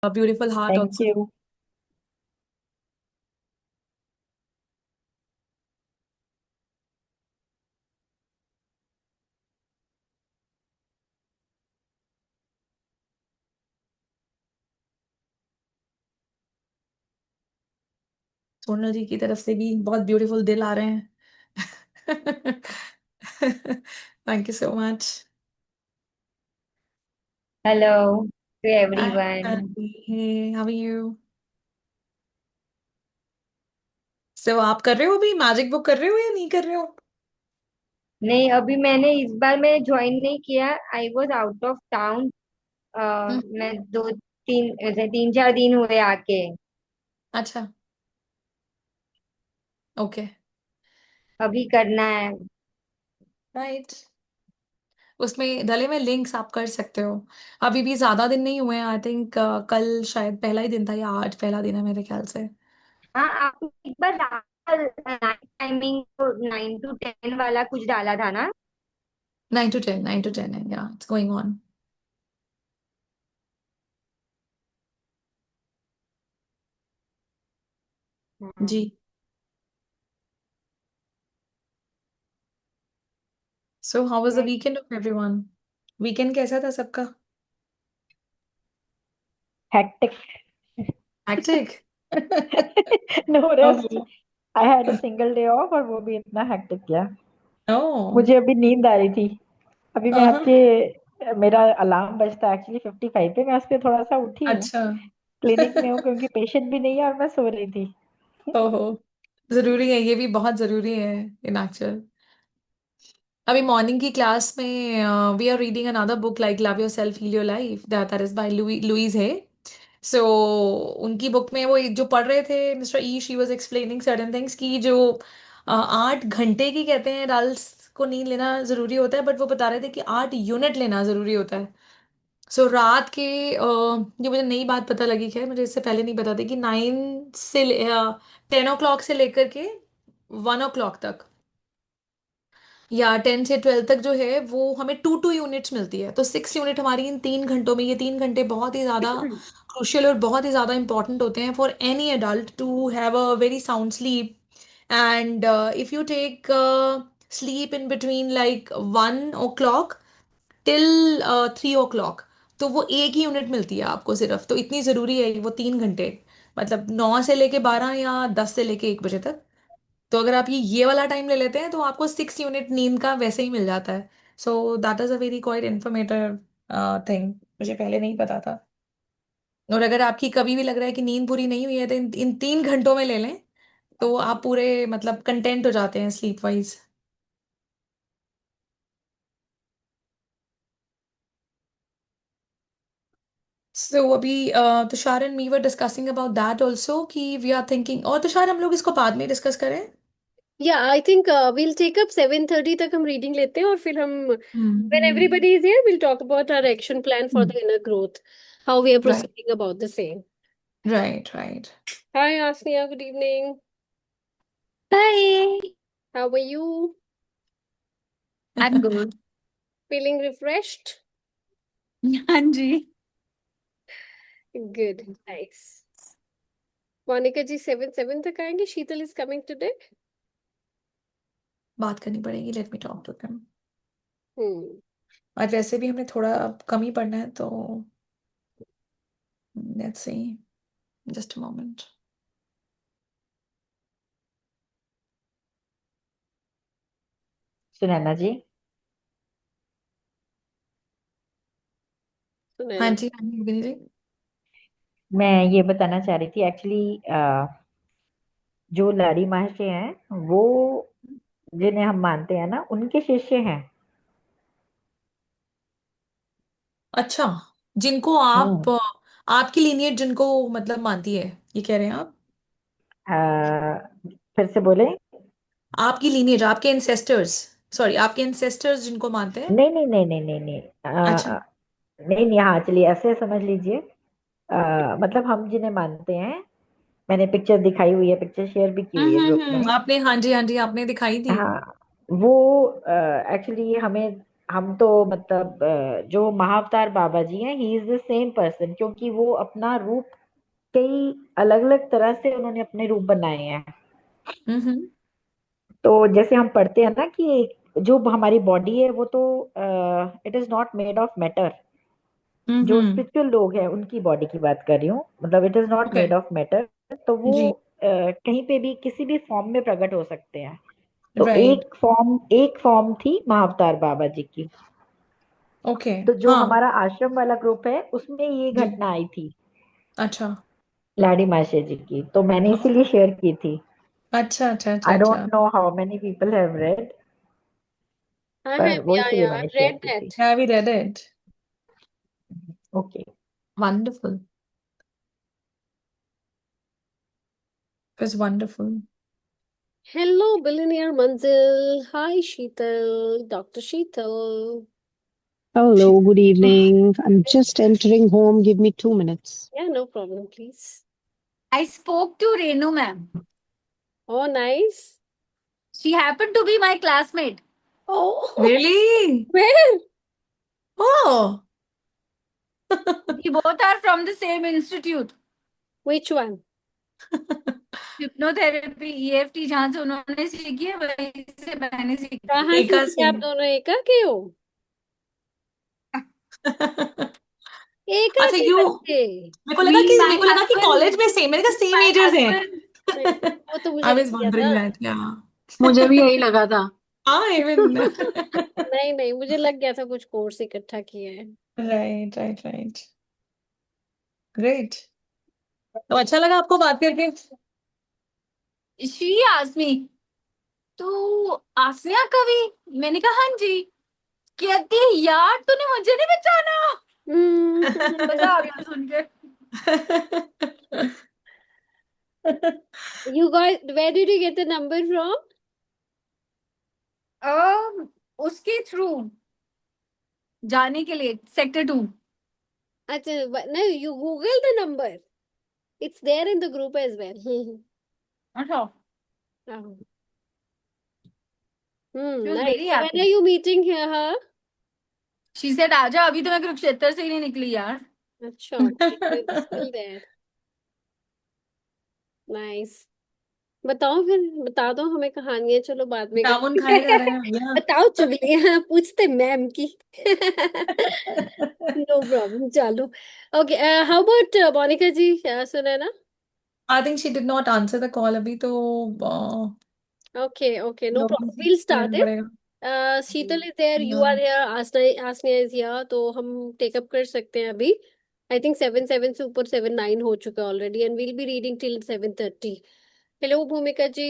A beautiful heart thank also. You. Sonal ji की तरफ से भी बहुत ब्यूटीफुल दिल आ रहे हैं. Thank you so much. Hello to hi everyone. hey, how are you? So आप कर रहे हो अभी मैजिक बुक कर रहे हो या नहीं कर रहे हो? नहीं, अभी मैंने इस बार मैं ज्वाइन नहीं किया। I was out of town. मैं हम्म. दो तीन ऐसे 3-4 दिन हुए आके। अच्छा. ओके. अभी करना है। राइट. उसमें डले में लिंक्स आप कर सकते हो. अभी भी ज्यादा दिन नहीं हुए हैं आई थिंक. कल शायद पहला ही दिन था या आज पहला दिन है मेरे ख्याल से. हाँ, आपने एक बार टाइमिंग 9 to 10 वाला कुछ डाला था ना। 9 to 10, 9 to 10 है. या इट्स गोइंग ऑन. जी. हाँ। सो हाउ वाज द मैं वीकेंड ऑफ एवरीवन? वीकेंड कैसा था सबका? Hectic. Hectic. No rest. Oh. I had a single day off और वो भी इतना हेक्टिक किया। ओह. मुझे अभी नींद आ रही थी। अभी मैं हाँ. आपके मेरा अलार्म बजता एक्चुअली 55 पे, मैं उस पर थोड़ा सा उठी हूँ। अच्छा. क्लिनिक में हूँ क्योंकि पेशेंट भी नहीं है और मैं सो रही थी। ओहो. जरूरी है, ये भी बहुत जरूरी है इन एक्चुअल. अभी मॉर्निंग की क्लास में we are reading another book like love yourself heal your life, that is by Louise है. सो उनकी बुक में वो जो पढ़ रहे थे mister E, she was explaining certain things की जो 8 घंटे की कहते हैं एडल्ट्स को नींद लेना जरूरी होता है, बट वो बता रहे थे कि 8 यूनिट लेना जरूरी होता है. सो रात के ये मुझे नई बात पता लगी, खैर मुझे इससे पहले नहीं पता थी कि 10 o'clock से लेकर के 1 o'clock तक या 10 से 12 तक जो है वो हमें 2 2 यूनिट्स मिलती है. तो 6 यूनिट हमारी इन 3 घंटों में, ये 3 घंटे बहुत ही ज़्यादा क्रूशियल और बहुत ही ज़्यादा इंपॉर्टेंट होते हैं for any adult to have a very sound sleep. And if you take sleep in between like 1 o'clock till 3 o'clock, तो वो एक ही यूनिट मिलती है आपको सिर्फ. तो इतनी ज़रूरी है वो 3 घंटे, मतलब 9 से लेके 12 या 10 से लेके 1 बजे तक. तो अगर आप ये वाला टाइम ले लेते हैं तो आपको 6 यूनिट नींद का वैसे ही मिल जाता है. So that is a very quite informative thing, मुझे पहले नहीं पता था. और अगर आपकी कभी भी लग रहा है कि नींद पूरी नहीं हुई है तो इन 3 घंटों में ले लें, तो आप पूरे मतलब कंटेंट हो जाते हैं स्लीप वाइज. सो अभी Tushar and me were discussing about that also कि वी आर थिंकिंग, और तुषार हम लोग इसको बाद में डिस्कस करें. या I think we'll take up 7:30 तक हम रीडिंग लेते हैं और फिर हम when hmm. Everybody is here will talk about our action plan for the inner growth, how we are right. Proceeding about the same. Right. Right. Hi Asaniya, good evening. Hi, how are you? I'm good. Feeling refreshed? हाँ जी. Good, nice. Monika ji 7 तक आएंगे. Sheetal is coming today. बात करनी पड़ेगी, let me talk to them. Hmm. और वैसे भी हमें थोड़ा अब कम ही पढ़ना है, तो let's see. Just a moment. Sunaina ji, हाँ सुनैना. जी, हाँ जी, योगिनी जी. मैं ये बताना चाह रही थी एक्चुअली, जो लाड़ी महाशय हैं वो जिन्हें हम मानते हैं ना, उनके शिष्य हैं। अच्छा. जिनको आप हम्म। आपकी लीनियज जिनको मतलब मानती है, ये कह रहे हैं आप? फिर से बोले। आपकी लीनियज, आपके एंसेस्टर्स, सॉरी आपके एंसेस्टर्स जिनको मानते हैं. नहीं नहीं नहीं नहीं नहीं नहीं, अच्छा. नहीं नहीं, हाँ चलिए ऐसे समझ लीजिए। मतलब हम जिन्हें मानते हैं, मैंने पिक्चर दिखाई हुई है, पिक्चर शेयर भी की हुई है ग्रुप में। आपने, हाँ जी हाँ जी, आपने दिखाई थी. हाँ, वो एक्चुअली हमें हम तो मतलब जो महाअवतार बाबा जी हैं, he is the same person, क्योंकि वो अपना रूप कई अलग अलग तरह से उन्होंने अपने रूप बनाए हैं। हम्म। तो जैसे हम पढ़ते हैं ना कि जो हमारी बॉडी है वो तो it is not made of matter. जो हम्म। स्पिरिचुअल लोग हैं उनकी बॉडी की बात कर रही हूँ, मतलब it is not okay. Made of matter. तो वो जी। कहीं पे भी किसी भी फॉर्म में प्रकट हो सकते हैं। तो राइट। एक फॉर्म थी महाअवतार बाबा जी की। ओके। तो जो हाँ। हमारा आश्रम वाला ग्रुप है उसमें ये जी। घटना आई थी अच्छा। लाडी माशे जी की, तो मैंने ओके। इसीलिए शेयर की थी। अच्छा अच्छा अच्छा आई अच्छा। Don't know how many people have read, I पर have, वो yeah, इसलिए yeah, मैंने I've शेयर read की थी। that. Yeah, we read it. Okay. Wonderful. It was wonderful. Hello, Billionaire Manzil. Hi, Sheetal, Dr. Sheetal. Hello, good evening. I'm just entering home. Give me 2 minutes. Yeah, no problem, please. I spoke to Renu ma'am. Oh, nice. She happened to be my classmate. Oh, Really? where? Oh. We both are from the same institute. Which one? Hypnotherapy EFT जहाँ से उन्होंने सीखी है वहीं से मैंने सीखी है। कहाँ से एका सीखे से। आप दोनों? एका के हो? एका अच्छा, के यू बच्चे? मेरे को लगा कि कॉलेज में सेम, मैंने कहा सेम My एजर्स husband, नहीं, हैं। वो तो मुझे आई लग वाज गया था। वंडरिंग दैट, या। मुझे भी यही लगा था। हाँ, इवन। नहीं नहीं, मुझे लग गया था कुछ कोर्स इकट्ठा किए हैं। Right right right. ग्रेट। तो अच्छा लगा आपको बात करके? She asked me, तू आसनिया कवि? मैंने कहा हाँ जी। कहती है यार तूने मुझे नहीं पहचाना। मजा आ गया सुन के। You guys, where did you get the number from? उसके थ्रू जाने के लिए सेक्टर 2। अच्छा, no, you Google the number. It's there in the group as well. अच्छा, Oh. she was Nice. very So when happy. are you meeting here, huh? She said आजा, अभी तो मैं कुरुक्षेत्र से ही नहीं निकली यार। अच्छा, okay, it's still there. Nice. बताओ फिर, बता दो हमें कहानियां, चलो बाद में जामुन करते खाने जा रहे हैं। हैं भैया। बताओ चुगलियां पूछते मैम की। नो प्रॉब्लम, चलो। ओके, हाउ अबाउट मोनिका जी, सुना ना? I think she did not answer the call अभी, तो Okay, okay, no लोगों problem. से We'll start करना it. पड़ेगा। Sheetal is there, you are here, Asnia is here, तो हम take up कर सकते हैं अभी। I think 7 से ऊपर 7-9 हो चुका already, and we'll be reading till 7:30. Hello भूमिका जी,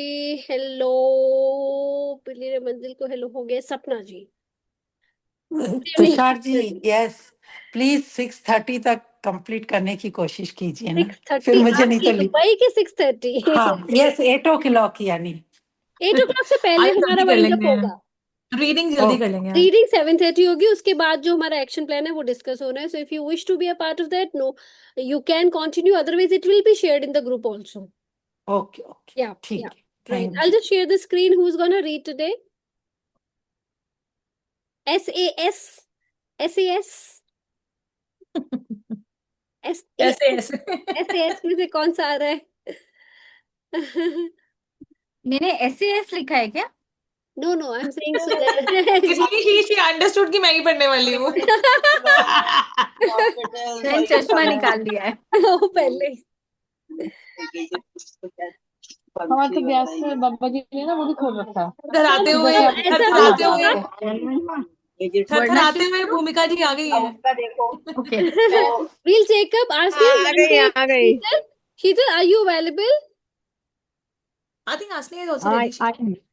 हेलो पिल्ली मंजिल को हेलो हो गया, Sapna ji good evening. Tushar ji, yes, please 6:30 तक कंप्लीट करने की कोशिश कीजिए ना, फिर 6:30 मुझे नहीं आपकी तो दुबई के 6:30? हाँ, यस, 8 o'clock यानी। 8 o'clock से पहले आज हमारा जल्दी कर वाइंड अप लेंगे, होगा। रीडिंग जल्दी कर ओके, लेंगे आज। रीडिंग 7:30 होगी, उसके बाद जो हमारा एक्शन प्लान है वो डिस्कस होना है। So if you wish to be a part of that, no, you can continue, otherwise it will be shared in the group also. Okay, okay, Yeah, ठीक yeah, है, right. Thank I'll you. just share the screen. Who's gonna read today? SAS, SAS, SA, ऐसे ऐसे। SAS में से कौन सा आ रहा है? मैंने SAS लिखा है क्या? No, no, I'm saying so that इसलिए शी अंडरस्टूड कि मैं ही पढ़ने वाली हूँ। मैंने चश्मा निकाल लिया है। वो पहले हमारे तो गैस से बाबा जी ने ना वो भी खोल रखा है। घर आते हुए जैसे ऐसा थरथराते हो हुए वरना थरथराते हुए भूमिका जी आ गई है। Okay, we'll take up. Ask me आ one गई day. आ गई। Sheetal, are you available? I think Asni is also ready. I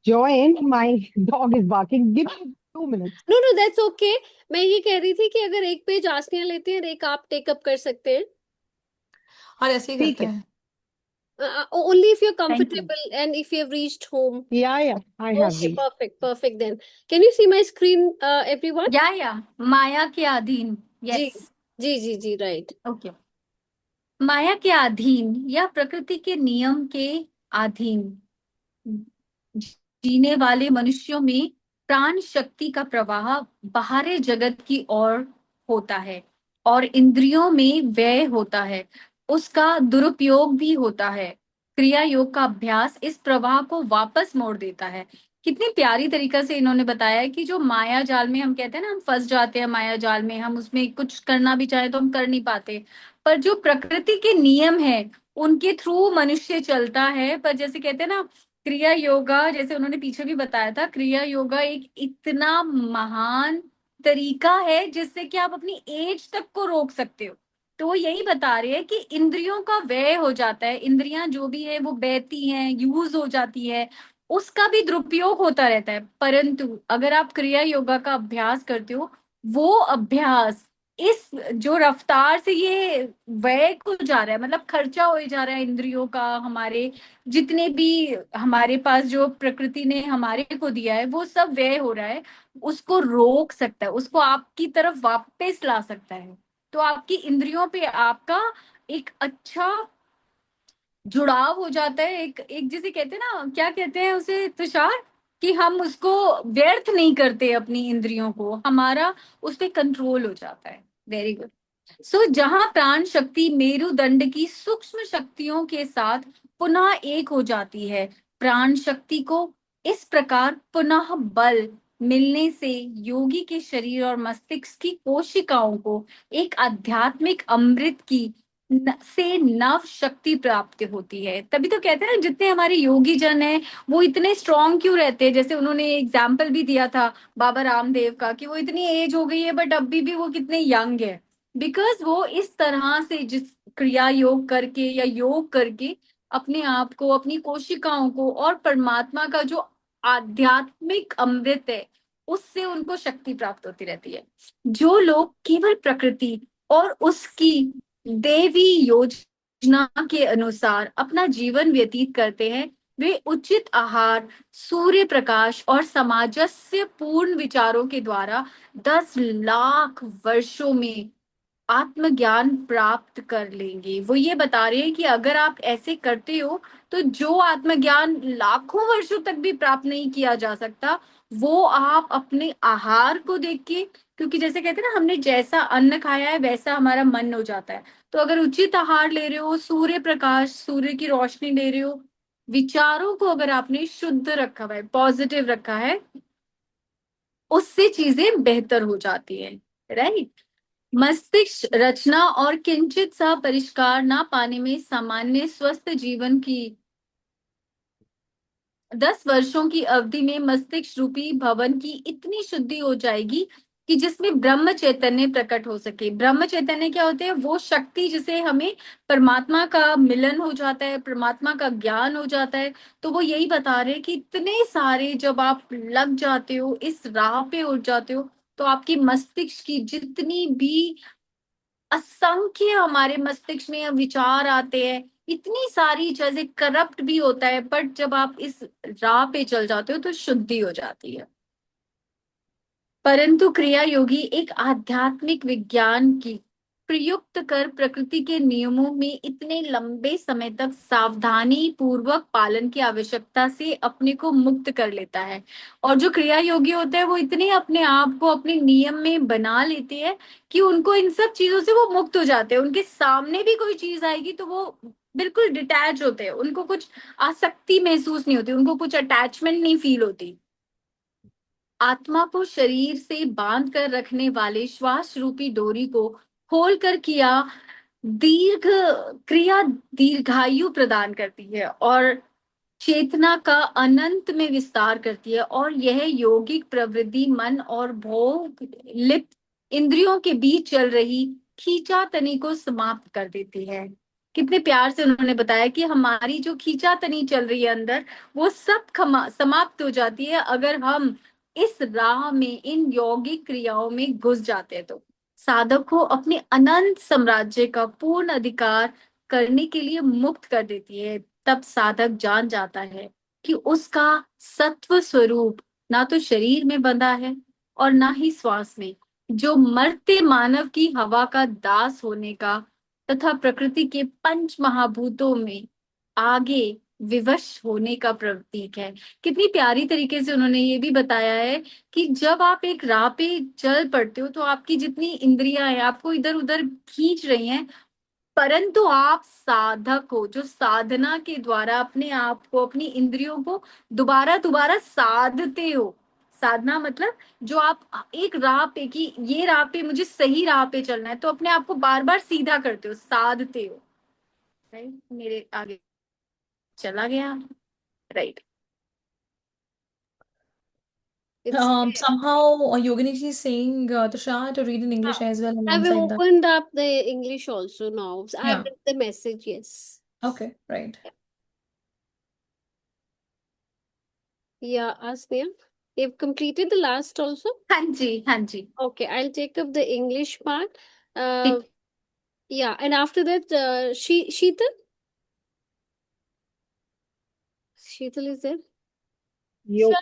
joined. My dog is barking. Give me 2 minutes. No, no, that's okay. मैं ये कह रही थी कि अगर एक पेज आसनिया लेते हैं और एक आप टेकअप कर सकते हैं। और ऐसे ही ठीक करते है। हैं। Only if you're thank you. comfortable and if you have reached home. Yeah, I have Okay, reached. perfect, perfect then. Can you see my screen, everyone? या माया के अधीन। जी, यस, जी, right. ओके। माया के अधीन या प्रकृति के नियम के अधीन जीने वाले मनुष्यों में प्राण शक्ति का प्रवाह बाहरी जगत की ओर होता है और इंद्रियों में व्यय होता है, उसका दुरुपयोग भी होता है। क्रिया योग का अभ्यास इस प्रवाह को वापस मोड़ देता है। कितनी प्यारी तरीका से इन्होंने बताया है कि जो माया जाल में हम कहते हैं ना, हम फंस जाते हैं माया जाल में, हम उसमें कुछ करना भी चाहे तो हम कर नहीं पाते, पर जो प्रकृति के नियम है उनके थ्रू मनुष्य चलता है। पर जैसे कहते हैं ना, क्रिया योगा, जैसे उन्होंने पीछे भी बताया था, क्रिया योगा एक इतना महान तरीका है जिससे कि आप अपनी एज तक को रोक सकते हो। तो वो यही बता रहे हैं कि इंद्रियों का व्यय हो जाता है, इंद्रियां जो भी है वो बहती हैं, यूज हो जाती है, उसका भी दुरुपयोग होता रहता है। परंतु अगर आप क्रिया योगा का अभ्यास करते हो, वो अभ्यास इस जो रफ्तार से ये व्यय को जा रहा है, मतलब खर्चा हो जा रहा है इंद्रियों का, हमारे जितने भी हमारे पास जो प्रकृति ने हमारे को दिया है वो सब व्यय हो रहा है, उसको रोक सकता है, उसको आपकी तरफ वापस ला सकता है। तो आपकी इंद्रियों पे आपका एक अच्छा जुड़ाव हो जाता है, एक एक जिसे कहते हैं ना, क्या कहते हैं उसे तुषार, कि हम उसको व्यर्थ नहीं करते, अपनी इंद्रियों को, हमारा उस पे कंट्रोल हो जाता है। Very good. सो जहां प्राण शक्ति मेरुदंड की सूक्ष्म शक्तियों के साथ पुनः एक हो जाती है, प्राण शक्ति को इस प्रकार पुनः बल मिलने से योगी के शरीर और मस्तिष्क की कोशिकाओं को एक आध्यात्मिक अमृत की से नव शक्ति प्राप्त होती है। तभी तो कहते हैं ना, जितने हमारे योगी जन हैं वो इतने स्ट्रांग क्यों रहते हैं। जैसे उन्होंने एग्जाम्पल भी दिया था बाबा रामदेव का, कि वो इतनी एज हो गई है बट अभी भी वो कितने यंग है, बिकॉज वो इस तरह से जिस क्रिया योग करके या योग करके अपने आप को, अपनी कोशिकाओं को और परमात्मा का जो आध्यात्मिक अमृत है उससे उनको शक्ति प्राप्त होती रहती है। जो लोग केवल प्रकृति और उसकी देवी योजना के अनुसार अपना जीवन व्यतीत करते हैं, वे उचित आहार, सूर्य प्रकाश और सामंजस्य पूर्ण विचारों के द्वारा 10 लाख वर्षों में आत्मज्ञान प्राप्त कर लेंगे। वो ये बता रहे हैं कि अगर आप ऐसे करते हो तो जो आत्मज्ञान लाखों वर्षों तक भी प्राप्त नहीं किया जा सकता, वो आप अपने आहार को देख के, क्योंकि जैसे कहते हैं ना, हमने जैसा अन्न खाया है वैसा हमारा मन हो जाता है। तो अगर उचित आहार ले रहे हो, सूर्य प्रकाश, सूर्य की रोशनी ले रहे हो, विचारों को अगर आपने शुद्ध रखा हुआ है, पॉजिटिव रखा है, उससे चीजें बेहतर हो जाती है। राइट। मस्तिष्क रचना और किंचित सा परिष्कार ना पाने में सामान्य स्वस्थ जीवन की 10 वर्षों की अवधि में मस्तिष्क रूपी भवन की इतनी शुद्धि हो जाएगी कि जिसमें ब्रह्म चैतन्य प्रकट हो सके। ब्रह्म चैतन्य क्या होते हैं? वो शक्ति जिसे हमें परमात्मा का मिलन हो जाता है, परमात्मा का ज्ञान हो जाता है। तो वो यही बता रहे हैं कि इतने सारे जब आप लग जाते हो, इस राह पे उठ जाते हो, तो आपकी मस्तिष्क की जितनी भी असंख्य हमारे मस्तिष्क में विचार आते हैं, इतनी सारी चीजें, करप्ट भी होता है, बट जब आप इस राह पे चल जाते हो तो शुद्धि हो जाती है। परंतु क्रिया योगी एक आध्यात्मिक विज्ञान की प्रयुक्त कर प्रकृति के नियमों में इतने लंबे समय तक सावधानी पूर्वक पालन की आवश्यकता से अपने को मुक्त कर लेता है। और जो क्रिया योगी होते हैं वो इतने अपने आप को अपने नियम में बना लेते हैं कि उनको इन सब चीजों से वो मुक्त हो जाते हैं। उनके सामने भी कोई चीज आएगी तो वो बिल्कुल डिटैच होते हैं, उनको कुछ आसक्ति महसूस नहीं होती, उनको कुछ अटैचमेंट नहीं फील होती। आत्मा को शरीर से बांध कर रखने वाले श्वास रूपी डोरी को खोलकर किया दीर्घ क्रिया दीर्घायु प्रदान करती है और चेतना का अनंत में विस्तार करती है, और यह यौगिक प्रवृत्ति मन और भोग लिप्त इंद्रियों के बीच चल रही खींचातनी को समाप्त कर देती है। कितने प्यार से उन्होंने बताया कि हमारी जो खींचातनी चल रही है अंदर, वो सब समाप्त हो जाती है अगर हम इस राह में, इन यौगिक क्रियाओं में घुस जाते हैं। तो साधक को अपने अनंत साम्राज्य का पूर्ण अधिकार करने के लिए मुक्त कर देती है। तब साधक जान जाता है कि उसका सत्व स्वरूप ना तो शरीर में बंधा है और ना ही श्वास में, जो मर्त्य मानव की हवा का दास होने का तथा प्रकृति के पंच महाभूतों में आगे विवश होने का प्रतीक है। कितनी प्यारी तरीके से उन्होंने ये भी बताया है कि जब आप एक राह पे चल पड़ते हो तो आपकी जितनी इंद्रियां हैं आपको इधर उधर खींच रही हैं, परंतु आप साधक हो जो साधना के द्वारा अपने आप को, अपनी इंद्रियों को दोबारा दोबारा साधते हो। साधना मतलब जो आप एक राह पे, कि ये राह पे मुझे सही राह पे चलना है, तो अपने आप को बार बार सीधा करते हो, साधते हो। राइट, मेरे आगे चला गया। Right, Somehow, Yogini ji is saying Tushar to read in English as well I've alongside that. opened up the English also now. I've Yeah. read the message, yes. Okay, right. Yeah, Asneha, you've completed the last also? हाँ जी, हाँ जी। Okay, I'll take up the English part. ठीक। Yeah, and after that, Sheetal? Sheetal is there? Yo, So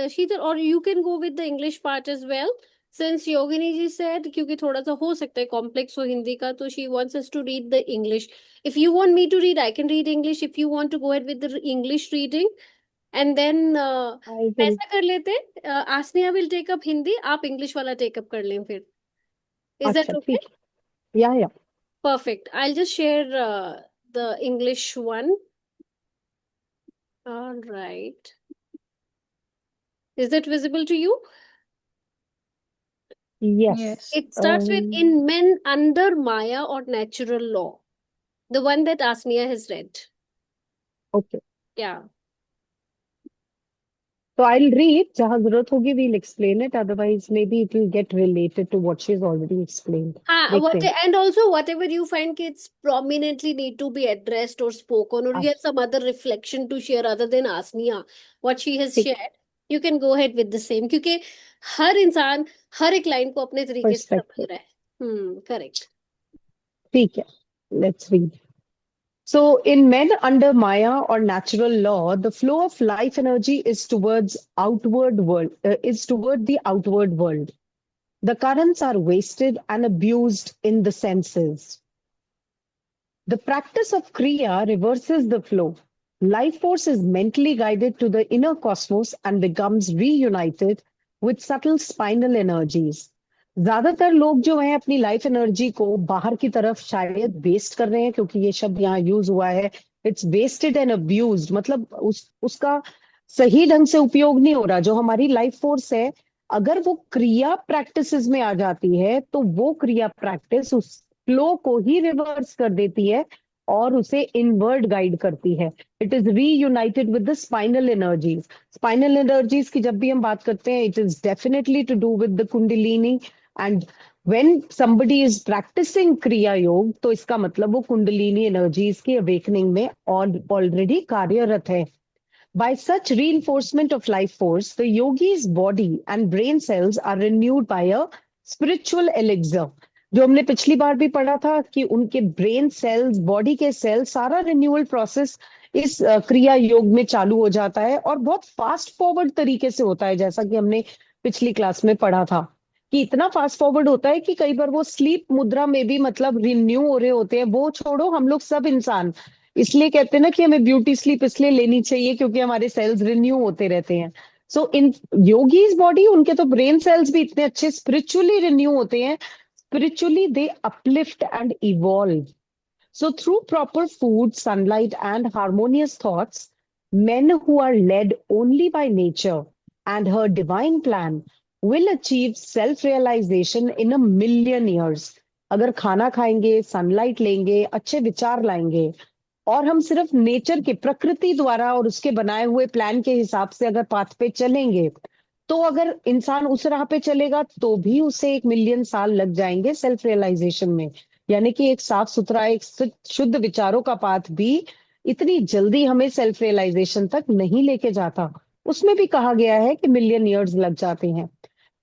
Sheetal, or you can go with the English part as well. Since Yogini ji said, क्योंकि थोड़ा सा हो सकता है complex हो हिंदी का, तो she wants us to read the English. If you want me to read, I can read English. If you want to go ahead with the English reading, and then I will. ऐसा कर लेते हैं, Asneha will take up Hindi, आप English वाला take up कर लें फिर. Is that अच्छा okay? ठीक है. Yeah. Perfect. I'll just share the English one. All right. Is that visible to you? Yes. Yes. It starts with in men under Maya or natural law. The one that Asneha has read. Okay. Yeah. So I'll read. जहाँ जरूरत होगी we'll explain it. Otherwise, maybe it will get related to what she's already explained. देखते हैं. And also whatever you find kids prominently need to be addressed or spoken, or you have some other reflection to share other than Asneha, what she has ठीक. shared, you can go ahead with the same. क्योंकि हर इंसान हर एक line को अपने तरीके से समझ Perspective. रहा है. Correct. ठीक है. Let's read. So, in men under Maya or natural law, the flow of life energy is towards outward world. Is toward the outward world. The currents are wasted and abused in the senses. The practice of Kriya reverses the flow. Life force is mentally guided to the inner cosmos and becomes reunited with subtle spinal energies. ज्यादातर लोग जो हैं अपनी life energy को बाहर की तरफ शायद वेस्ट कर रहे हैं, क्योंकि ये शब्द यहाँ यूज हुआ है. इट्स वेस्टेड एंड अब्यूज्ड, मतलब उसका सही ढंग से उपयोग नहीं हो रहा. जो हमारी लाइफ फोर्स है, अगर वो क्रिया प्रैक्टिसेस में आ जाती है तो वो क्रिया प्रैक्टिस उस फ्लो को ही रिवर्स कर देती है और उसे इनवर्ड गाइड करती है. It is reunited with the spinal energies. Spinal energies की जब भी हम बात करते हैं, it is definitely to do with the kundalini. And when somebody is practicing kriya योग, तो इसका मतलब वो कुंडलिनी एनर्जीज की अवेकनिंग में ऑलरेडी कार्यरत है. By such reinforcement of life force, the yogi's body and brain cells are renewed by a spiritual elixir. जो हमने पिछली बार भी पढ़ा था कि उनके ब्रेन सेल्स, बॉडी के सेल्स, सारा रिन्यूअल प्रोसेस इस क्रिया योग में चालू हो जाता है और बहुत फास्ट फॉरवर्ड तरीके से होता है. जैसा कि हमने पिछली क्लास में पढ़ा था कि इतना फास्ट फॉरवर्ड होता है कि कई बार वो स्लीप मुद्रा में भी मतलब रिन्यू हो रहे होते हैं. वो छोड़ो, हम लोग सब इंसान इसलिए कहते हैं ना कि हमें ब्यूटी स्लीप इसलिए लेनी चाहिए क्योंकि हमारे सेल्स रिन्यू होते रहते हैं. सो इन योगीज बॉडी, उनके तो ब्रेन सेल्स भी इतने अच्छे स्पिरिचुअली रिन्यू होते हैं. Spiritually, they uplift and evolve. So, through proper food, sunlight, and harmonious thoughts, men who are led only by nature and her divine plan will achieve self-realization in a million years. अगर खाना खाएंगे, sunlight लेंगे, अच्छे विचार लाएंगे और हम सिर्फ नेचर के, प्रकृति द्वारा और उसके बनाए हुए प्लान के हिसाब से अगर पाथ पे चलेंगे, तो अगर इंसान उस राह पे चलेगा तो भी उसे 1 मिलियन साल लग जाएंगे सेल्फ रियलाइजेशन में. यानी कि एक साफ सुथरा, एक शुद्ध विचारों का पाथ भी इतनी जल्दी हमें सेल्फ रियलाइजेशन तक नहीं लेके जाता. उसमें भी कहा गया है कि मिलियन ईयर्स लग जाते हैं.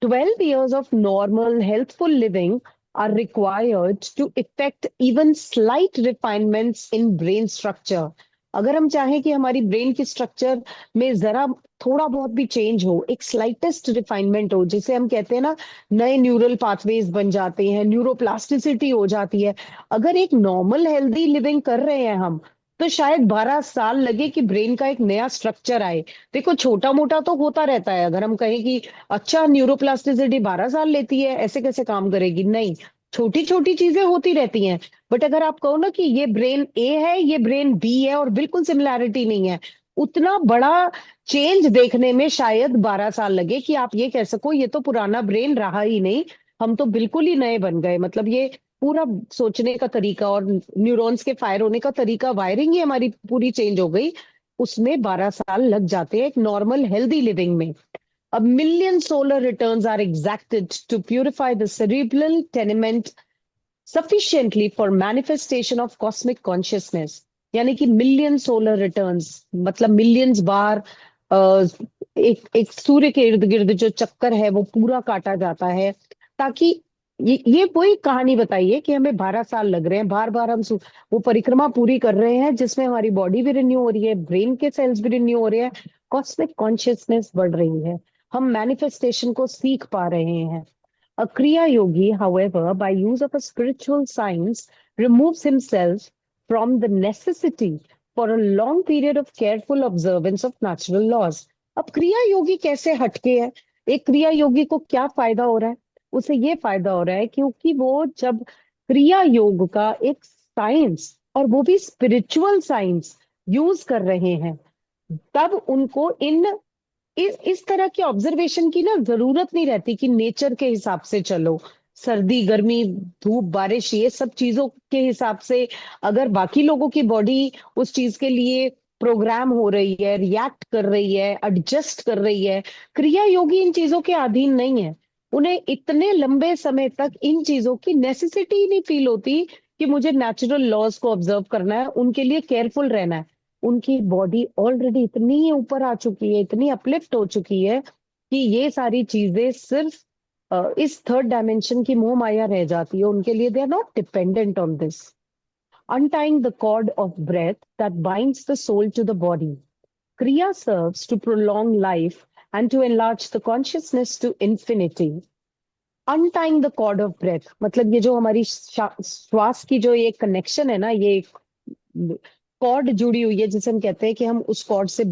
12 years of normal healthful living are required to effect even slight refinements in brain structure. अगर हम चाहें कि हमारी ब्रेन की स्ट्रक्चर में जरा थोड़ा बहुत भी चेंज हो, एक स्लाइटेस्ट रिफाइनमेंट हो, जिसे हम कहते हैं ना नए न्यूरल पाथवेज बन जाते हैं, न्यूरोप्लास्टिसिटी हो जाती है. अगर एक नॉर्मल हेल्दी लिविंग कर रहे हैं हम, तो शायद 12 साल लगे कि ब्रेन का एक नया स्ट्रक्चर आए। देखो छोटा मोटा तो होता रहता है, अगर हम कहें कि अच्छा न्यूरोप्लास्टिसिटी 12 साल लेती है, ऐसे कैसे काम करेगी, नहीं, छोटी छोटी चीजें होती रहती हैं। बट अगर आप कहो ना कि ये ब्रेन ए है, ये ब्रेन बी है, और बिल्कुल सिमिलैरिटी नहीं है, उतना बड़ा चेंज देखने में शायद 12 साल लगे कि आप ये कह सको ये तो पुराना ब्रेन रहा ही नहीं, हम तो बिल्कुल ही नए बन गए। मतलब ये पूरा सोचने का तरीका और न्यूरॉन्स के फायर होने का तरीका, वायरिंग ही हमारी पूरी चेंज हो गई। उसमें 12 साल लग जाते हैं एक नॉर्मल हेल्दी लिविंग में। A million solar returns are exacted to purify the cerebral tenement sufficiently for manifestation of cosmic consciousness। यानी कि मिलियन सोलर रिटर्न्स, मतलब मिलियंस बार अ, एक सूर्य के इर्द गिर्द जो चक्कर है वो पूरा काटा जाता है, ताकि ये वही कहानी बताइए कि हमें 12 साल लग रहे हैं, बार बार हम वो परिक्रमा पूरी कर रहे हैं, जिसमें हमारी बॉडी भी रिन्यू हो रही है, ब्रेन के सेल्स भी रिन्यू हो रहे हैं, कॉस्मिक कॉन्शियसनेस बढ़ रही है, हम मैनिफेस्टेशन को सीख पा रहे हैं। A Kriya Yogi, however, by use of a spiritual science, removes himself from the necessity for a long period of careful observance of natural laws। अब क्रिया योगी कैसे हटके है? एक क्रिया योगी को क्या फायदा हो रहा है? उसे ये फायदा हो रहा है क्योंकि वो जब क्रिया योग का एक साइंस, और वो भी स्पिरिचुअल साइंस यूज कर रहे हैं, तब उनको इस तरह की ऑब्जर्वेशन की ना जरूरत नहीं रहती कि नेचर के हिसाब से चलो, सर्दी गर्मी धूप बारिश ये सब चीजों के हिसाब से। अगर बाकी लोगों की बॉडी उस चीज के लिए प्रोग्राम हो रही है, रिएक्ट कर रही है, एडजस्ट कर रही है, क्रिया योगी इन चीजों के अधीन नहीं है। उन्हें इतने लंबे समय तक इन चीजों की नेसेसिटी ही नहीं फील होती कि मुझे नेचुरल लॉज को ऑब्जर्व करना है, उनके लिए केयरफुल रहना है। उनकी बॉडी ऑलरेडी इतनी ऊपर आ चुकी है, इतनी अपलिफ्ट हो चुकी है कि ये सारी चीजें सिर्फ इस थर्ड डायमेंशन की मोह माया रह जाती है उनके लिए। They are not dependent on this. Untying the cord of breath that binds the soul to the body, kriya serves to prolong life and to enlarge the consciousness to infinity। Untying the cord of breath मतलब ये जो हमारी श्वास की जो ये connection है ना, ये कॉर्ड जुड़ी हुई है, जिसे हम कहते हैं कि हम उस कॉर्ड से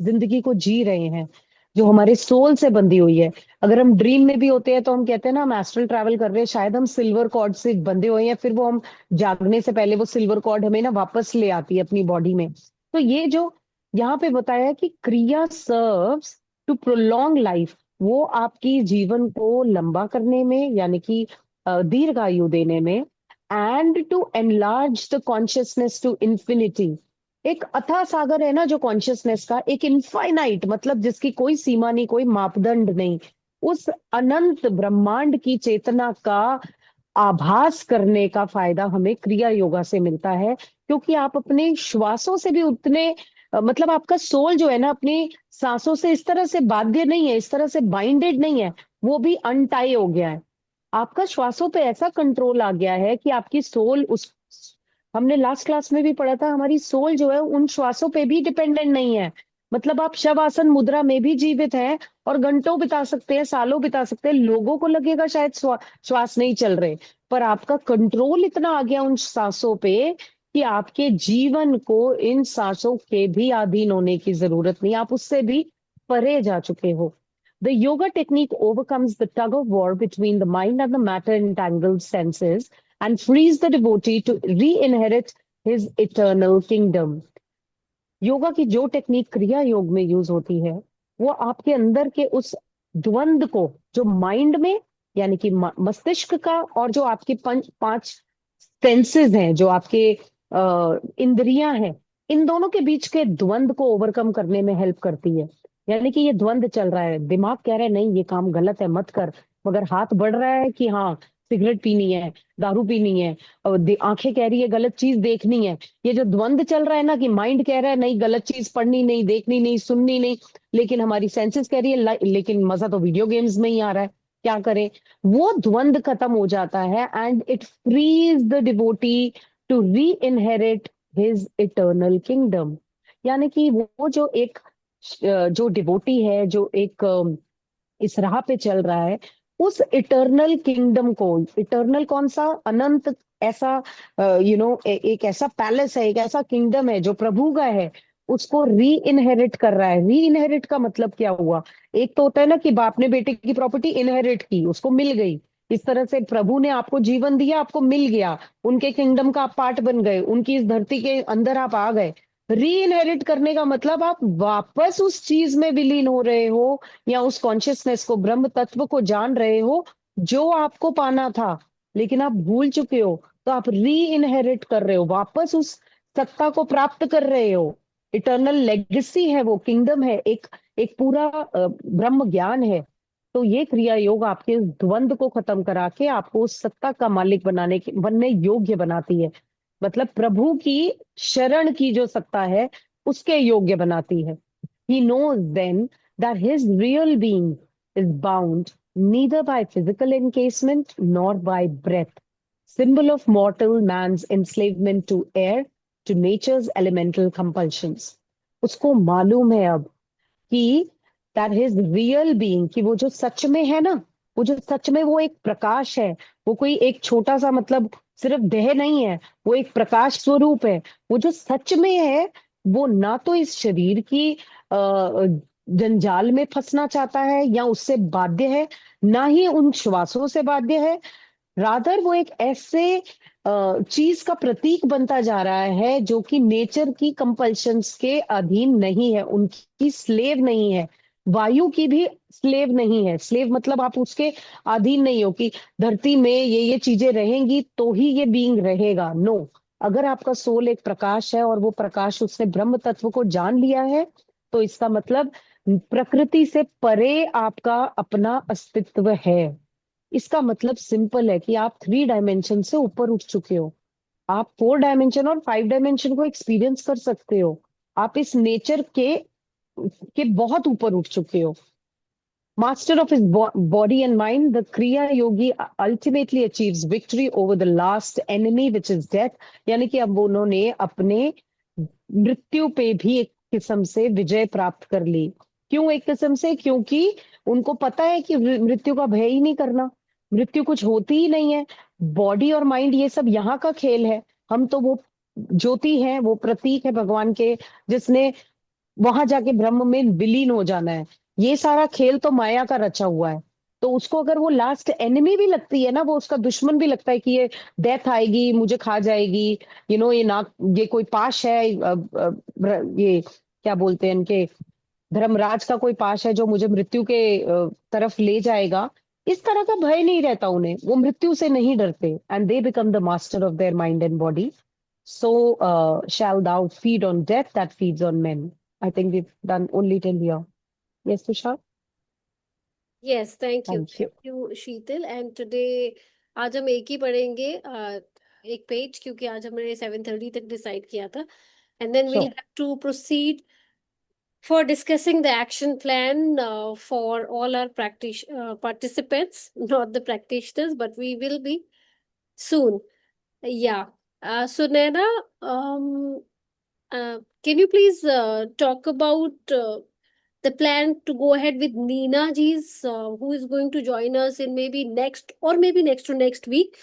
जिंदगी को जी रहे हैं, जो हमारे सोल से बंधी हुई है। अगर हम ड्रीम में भी होते हैं तो हम कहते हैं ना हम एस्ट्रल ट्रैवल कर रहे हैं, शायद हम सिल्वर कॉर्ड से बंधे हुए हैं, फिर वो हम जागने से पहले वो सिल्वर कॉर्ड हमें ना वापस ले आती है अपनी बॉडी में। तो ये जो यहाँ पे बताया है कि क्रिया सर्व्स टू प्रोलॉन्ग लाइफ, वो आपकी जीवन को लंबा करने में, यानी कि दीर्घायु देने में, and to enlarge the consciousness to infinity. एक अथाह सागर है ना जो कॉन्शियसनेस का, एक इनफाइनाइट मतलब जिसकी कोई सीमा नहीं, कोई मापदंड नहीं, उस अनंत ब्रह्मांड की चेतना का आभास करने का फायदा हमें क्रिया योगा से मिलता है। क्योंकि आप अपने श्वासों से भी उतने मतलब आपका सोल जो है ना अपनी सांसों से इस तरह से बाध्य नहीं है, इस तरह से बाइंडेड नहीं है, वो भी अनटाई हो गया है। आपका श्वासों पे ऐसा कंट्रोल आ गया है कि आपकी सोल उस, हमने लास्ट क्लास में भी पढ़ा था, हमारी सोल जो है उन श्वासों पे भी डिपेंडेंट नहीं है। मतलब आप शवासन मुद्रा में भी जीवित हैं और घंटों बिता सकते हैं, सालों बिता सकते हैं, लोगों को लगेगा शायद श्वास नहीं चल रहे, पर आपका कंट्रोल इतना आ गया उन सांसों पे कि आपके जीवन को इन सांसों के भी अधीन होने की जरूरत नहीं, आप उससे भी परे जा चुके हो। The yoga technique overcomes the tug of war between the mind and the matter entangled senses and frees the devotee to re-inherit his eternal kingdom। Yoga की जो टेक्निक क्रिया योग में यूज होती है, वो आपके अंदर के उस द्वंद को, जो माइंड में यानी कि मस्तिष्क का, और जो आपके पांच सेंसेस हैं, जो आपके इंद्रियां हैं, इन दोनों के बीच के द्वंद को ओवरकम करने में हेल्प करती है। यानी कि ये द्वंद चल रहा है, दिमाग कह रहा है नहीं ये काम गलत है मत कर, मगर हाथ बढ़ रहा है कि हाँ सिगरेट पीनी है, दारू पीनी है, और आंखें कह रही है गलत चीज देखनी है। ये जो द्वंद चल रहा है ना कि माइंड कह रहा है नहीं गलत चीज पढ़नी नहीं, देखनी नहीं, सुननी नहीं, लेकिन हमारी सेंसेस कह रही है लेकिन मजा तो वीडियो गेम्स में ही आ रहा है, क्या करें। वो द्वंद खत्म हो जाता है and it frees the devotee to reinherit his eternal kingdom. यानी कि वो जो एक जो डिवोटी है, जो एक इस राह पे चल रहा है, उस इटर्नल किंगडम को, इटर्नल कौन सा, अनंत ऐसा एक ऐसा पैलेस है, एक ऐसा किंगडम है जो प्रभु का है, उसको री इनहेरिट कर रहा है। री इनहेरिट का मतलब क्या हुआ? एक तो होता है ना कि बाप ने बेटे की प्रॉपर्टी इनहेरिट की, उसको मिल गई। इस तरह से प्रभु ने आपको जीवन दिया, आपको मिल गया, उनके किंगडम का आप पार्ट बन गए, उनकी इस धरती के अंदर आप आ गए। री इनहेरिट करने का मतलब आप वापस उस चीज में विलीन हो रहे हो, या उस कॉन्शियसनेस को, ब्रह्म तत्व को जान रहे हो जो आपको पाना था, लेकिन आप भूल चुके हो। तो आप री इनहेरिट कर रहे हो, वापस उस सत्ता को प्राप्त कर रहे हो। इटर्नल लेगेसी है, वो किंगडम है, एक एक पूरा ब्रह्म ज्ञान है। तो ये क्रिया योग आपके इस द्वंद को खत्म करा के आपको उस सत्ता का मालिक बनने योग्य बनाती है। मतलब प्रभु की शरण की जो सत्ता है, उसके योग्य बनाती है। He knows then that his real being is bound neither by physical encasement nor by breath, symbol of mortal man's enslavement to air, to nature's elemental compulsions. उसको मालूम है अब कि that his real being, कि वो जो सच में है ना, वो जो सच में वो एक प्रकाश है, वो कोई एक छोटा सा मतलब सिर्फ देह नहीं है, वो एक प्रकाश स्वरूप है। वो जो सच में है, वो ना तो इस शरीर की जंजाल में फंसना चाहता है या उससे बाध्य है, ना ही उन श्वासों से बाध्य है। रादर वो एक ऐसे चीज का प्रतीक बनता जा रहा है जो कि नेचर की कंपल्शंस के अधीन नहीं है, उनकी स्लेव नहीं है, वायु की भी स्लेव नहीं है। स्लेव मतलब आप उसके अधीन नहीं हो कि धरती में ये चीजें रहेंगी तो ही ये बीइंग रहेगा। नो, अगर आपका सोल एक प्रकाश है और वो प्रकाश उसने ब्रह्म तत्व को जान लिया है, तो इसका मतलब प्रकृति से परे आपका अपना अस्तित्व है। इसका मतलब सिंपल है कि आप 3 डायमेंशन से ऊपर उठ चुके हो। आप 4 डायमेंशन और 5 डायमेंशन को एक्सपीरियंस कर सकते हो। आप इस नेचर के बहुत ऊपर उठ चुके हो। Master of his body and mind, the kriya yogi ultimately achieves victory over the last enemy which is death. यानी कि अब उन्होंने अपने मृत्यु पे भी एक किस्म से विजय प्राप्त कर ली। क्यों एक किस्म से? क्योंकि उनको पता है कि मृत्यु का भय ही नहीं करना, मृत्यु कुछ होती ही नहीं है। बॉडी और माइंड ये सब यहाँ का खेल है। हम तो वो ज्योति है, वो प्रतीक है भगवान के, जिसने वहां जाके ब्रह्म में विलीन हो जाना है। ये सारा खेल तो माया का रचा हुआ है। तो उसको अगर वो लास्ट एनिमी भी लगती है ना, वो उसका दुश्मन भी लगता है कि ये डेथ आएगी, मुझे खा जाएगी, ये ना, ये कोई पाश है, ये क्या बोलते हैं इनके, धर्मराज का कोई पाश है जो मुझे मृत्यु के तरफ ले जाएगा। इस तरह का भय नहीं रहता उन्हें, वो मृत्यु से नहीं डरते, and they become the master of their mind and body. So shall thou feed on death that feeds on men. I think we've done only till here. Yes, Tushar? Yes, thank you. Thank you. Thank you, Sheetal. And today आज हम एक ही पढ़ेंगे एक page, क्योंकि आज हमने 7:30 तक decide किया था. And then we'll Sure. have to proceed for discussing the action plan for all our participants, not the practitioners, but we will be soon. Yeah. So Naina, can you please talk about the plan to go ahead with Neena ji's, who is going to join us in maybe next or maybe next to next week.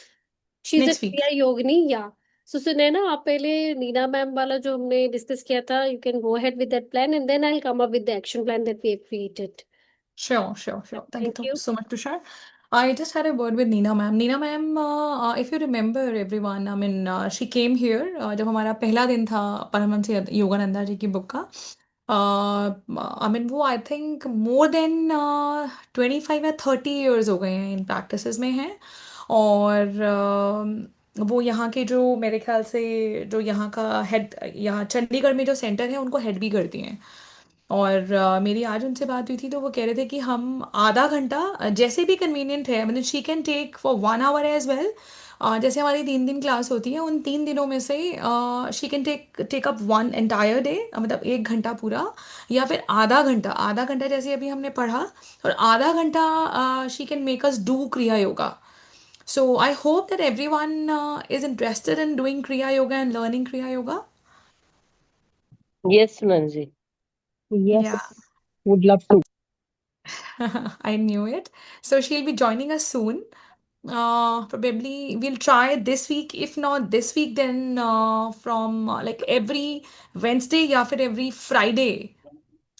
She's a next week. Kriya Yogini. Yeah. So Sunaina, आप पहले Neena ma'am वाला जो हमने discuss किया था, you can go ahead with that plan and then I'll come up with the action plan that we have created. Sure, sure, sure. Thank Thank you you. so much, Tushar. I just had a word with Neena ma'am. Neena ma'am, if you remember everyone, I mean, she came here जब हमारा पहला दिन था परमहंस योगानंदा जी की book का. I mean वो I think more than 25 या 30 years हो गए हैं इन प्रैक्टिसेस में हैं. और वो यहाँ के जो मेरे ख्याल से जो यहाँ का हेड, यहाँ चंडीगढ़ में जो सेंटर है उनको हेड भी करती हैं. और मेरी आज उनसे बात हुई थी तो वो कह रहे थे कि हम आधा घंटा जैसे भी कन्वीनियंट है, मतलब she can take for 1 hour as well. जैसे हमारी 3 दिन क्लास होती है, उन 3 दिनों में से she can take up 1 entire day, मतलब 1 घंटा पूरा, या फिर आधा घंटा जैसे अभी हमने पढ़ा, और आधा घंटा she can make us do kriya yoga. So I hope that every one is interested in doing kriya yoga and learning क्रिया yoga. Yes, Manji. Yes, Yeah. would love to. I knew it. So she'll be joining us soon. Probably we'll try this week. If not this week, then from like every Wednesday या फिर every Friday,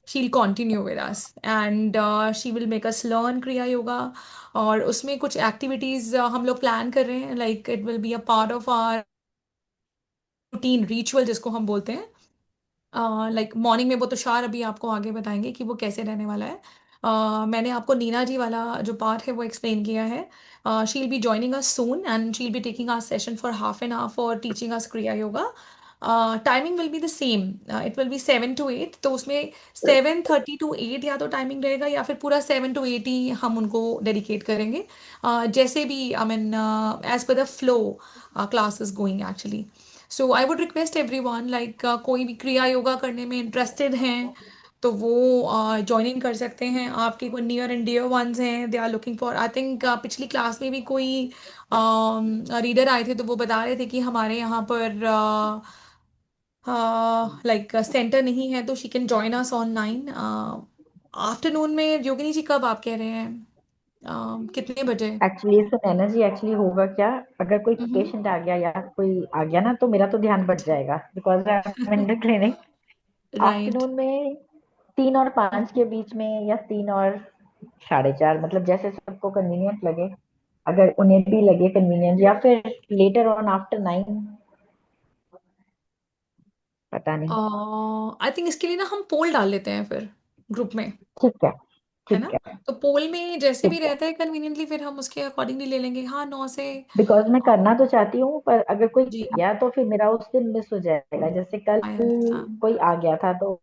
she'll continue with us and she will make us learn Kriya Yoga. और उसमें कुछ activities हम लोग plan कर रहे हैं, like it will be a part of our routine ritual जिसको हम बोलते हैं. लाइक मॉर्निंग में वो तुषार अभी आपको आगे बताएंगे कि वो कैसे रहने वाला है. मैंने आपको नीना जी वाला जो पार्ट है वो एक्सप्लेन किया है. She will be joining us soon and she will be taking our session for half an hour for teaching us Kriya Yoga. Timing will be the same. It will be 7 to 8. तो उसमें 7:30 to 8 या तो timing रहेगा या फिर पूरा 7 to 8 ही हम उनको डेडिकेट करेंगे. जैसे भी I mean as per the flow class is going actually. So I would request everyone like कोई भी क्रिया योगा करने में इंटरेस्टेड हैं तो वो ज्वाइन इन कर सकते हैं. आपके कोई नियर एंड डियर वंस हैं, they are looking for, I think पिछली क्लास में भी कोई रीडर आए थे तो वो बता रहे थे कि हमारे यहाँ पर लाइक सेंटर नहीं है तो she can join us online. Afternoon में योगिनी जी कब आप कह रहे हैं, कितने बजे? एक्चुअली इससे नैना जी एक्चुअली होगा क्या, अगर कोई हम्म. पेशेंट आ गया या कोई आ गया ना तो मेरा तो ध्यान बढ़ जाएगा, because I am in the clinic. Right. Afternoon में 3 और 5 के बीच में, या 3 और 4:30, मतलब जैसे सबको कन्वीनियंट लगे. अगर उन्हें भी लगे कन्वीनियंट, या फिर लेटर ऑन आफ्टर 9, पता नहीं. आई थिंक इसके लिए ना हम पोल डाल लेते हैं फिर ग्रुप में, ठीक है, है ना? ठीक है, तो पोल में जैसे भी ठीक है. रहता है कन्वीनियंटली फिर हम उसके अकॉर्डिंगली ले लेंगे. हाँ, 9 से. बिकॉज मैं करना तो चाहती हूँ, पर अगर कोई जी. गया तो फिर मेरा उस दिन मिस हो जाएगा. जैसे कल आई अंडरस्टैंड. कोई आ गया था तो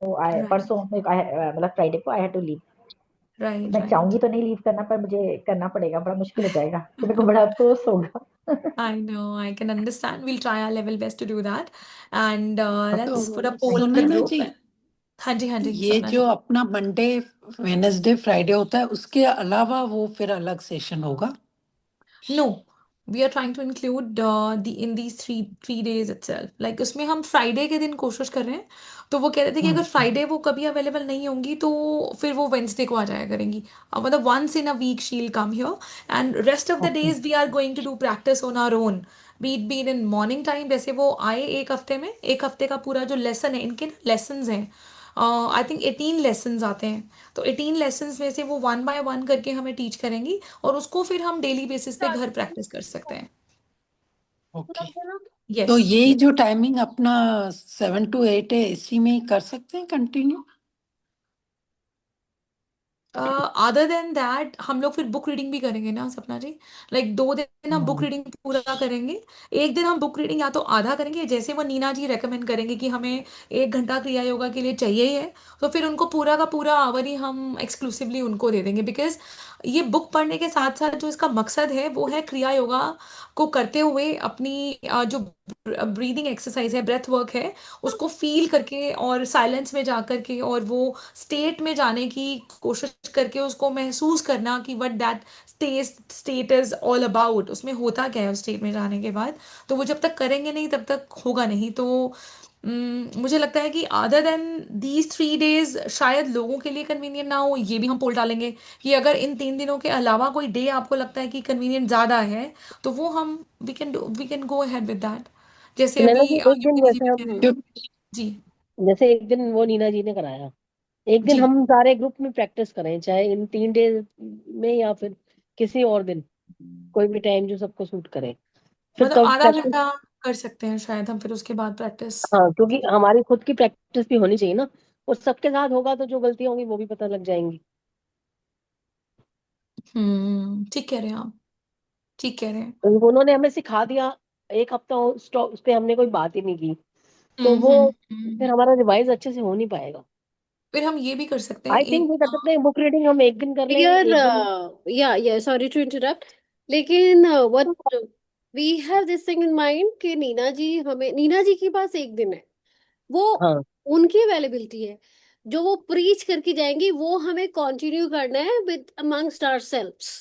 राइट. परसों मतलब फ्राइडे को I had to leave. Right. मैं राइट. चाहूंगी तो नहीं लीव करना, पर मुझे करना पड़ेगा. बड़ा मुश्किल हो जाएगा, तो मेरे को बड़ा अफसोस होगा. I know, I can understand. We'll try our level best to do that. And तो let's put a poll in the सुने ना group. जी, हाँ जी, ये सपना जो जी. अपना मंडे वेनेसडे फ्राइडे होता है उसके अलावा वो फिर अलग सेशन होगा? No, we are trying to include the in these three days itself. Like उसमें हम फ्राइडे के दिन कोशिश कर रहे हैं. तो वो कह रहे थे कि अगर फ्राइडे वो कभी अवेलेबल नहीं होंगी तो फिर वो वेंसडे को आ जाया करेंगी. मतलब once in a week she will come here and rest of the okay. Days we are going to do practice on our own. Beat in morning time. जैसे वो आए एक हफ्ते में, एक हफ्ते का पूरा जो लेसन है, इनके लेसन्स हैं आई थिंक 18 लेसन्स आते हैं. तो 18 लेसन्स में से वो 1 by 1 करके हमें टीच करेंगी और उसको फिर हम डेली बेसिस पे घर प्रैक्टिस कर सकते हैं. ओके. तो यस. ये जो टाइमिंग अपना 7 to 8 है, इसी में ही कर सकते हैं कंटिन्यू? अदर देन दैट हम लोग फिर बुक रीडिंग भी करेंगे ना सपना जी. लाइक 2 दिन हम बुक रीडिंग पूरा करेंगे. एक दिन हम बुक रीडिंग या तो आधा करेंगे, जैसे वो नीना जी रेकमेंड करेंगे कि हमें 1 घंटा क्रिया योगा के लिए चाहिए ही है. तो फिर उनको पूरा का पूरा आवर ही हम एक्सक्लूसिवली उनको दे देंगे. बिकॉज ये बुक पढ़ने के साथ साथ जो इसका मकसद है वो है क्रिया योगा को करते हुए अपनी जो ब्रीदिंग एक्सरसाइज है, ब्रेथ वर्क है, उसको फील करके और साइलेंस में जा करके और वो स्टेट में जाने की कोशिश करके उसको महसूस करना कि what that state is all about, उसमें होता क्या है उस स्टेट में जाने के बाद. तो वो जब तक करेंगे नहीं तब तक होगा नहीं. तो मुझे लगता है कि अदर देन दीज 3 डेज शायद लोगों के लिए कन्वीनियंट ना हो. ये भी हम पोल डालेंगे कि अगर इन 3 दिनों के अलावा कोई डे आपको लगता है कि कन्वीनियंट ज़्यादा है तो वो हम we can go ahead with that. जैसे नैना अभी जी, एक दिन योगिनी जी जैसे भी कह रहे हम, हैं. जो जी. जैसे एक दिन वो नीना जी ने कराया, एक दिन जी. हम सारे ग्रुप में प्रैक्टिस करें, चाहे इन 3 डेज में या फिर किसी और दिन, कोई भी टाइम जो सबको सूट करे. फिर मतलब तब आधा प्रैक्टिस. घंटा कर सकते हैं शायद हम फिर उसके बाद प्रैक्टिस. हाँ, क्योंकि हमारी खुद की प्रैक्टिस भी होनी चाहिए ना, और सबके साथ होगा तो जो गलतियां होंगी वो भी पता लग जाएंगी. ठीक कह रहे हैं आप. ठीक कह रहे हैं. तो उन्होंने हमें सिखा दिया, एक हफ्ता उस पे हमने कोई बात ही नहीं की, तो हम्म. वो हम्म. फिर हम्म. हमारा रिवाइज अच्छे से हो नहीं पाएगा. फिर हम ये भी कर सकते हैं आई थिंक एक ये कर सकते हैं, बुक रीडिंग हम एक दिन कर लें, Here, एक दिन. yeah, sorry to interrupt. लेकिन what we have this thing in mind कि नीना जी के पास एक दिन है, वो हाँ, उनकी अवेलेबिलिटी है. जो वो प्रीच करके जाएंगी वो हमें कंटिन्यू करना है विद अमंगस्ट आवरसेल्व्स.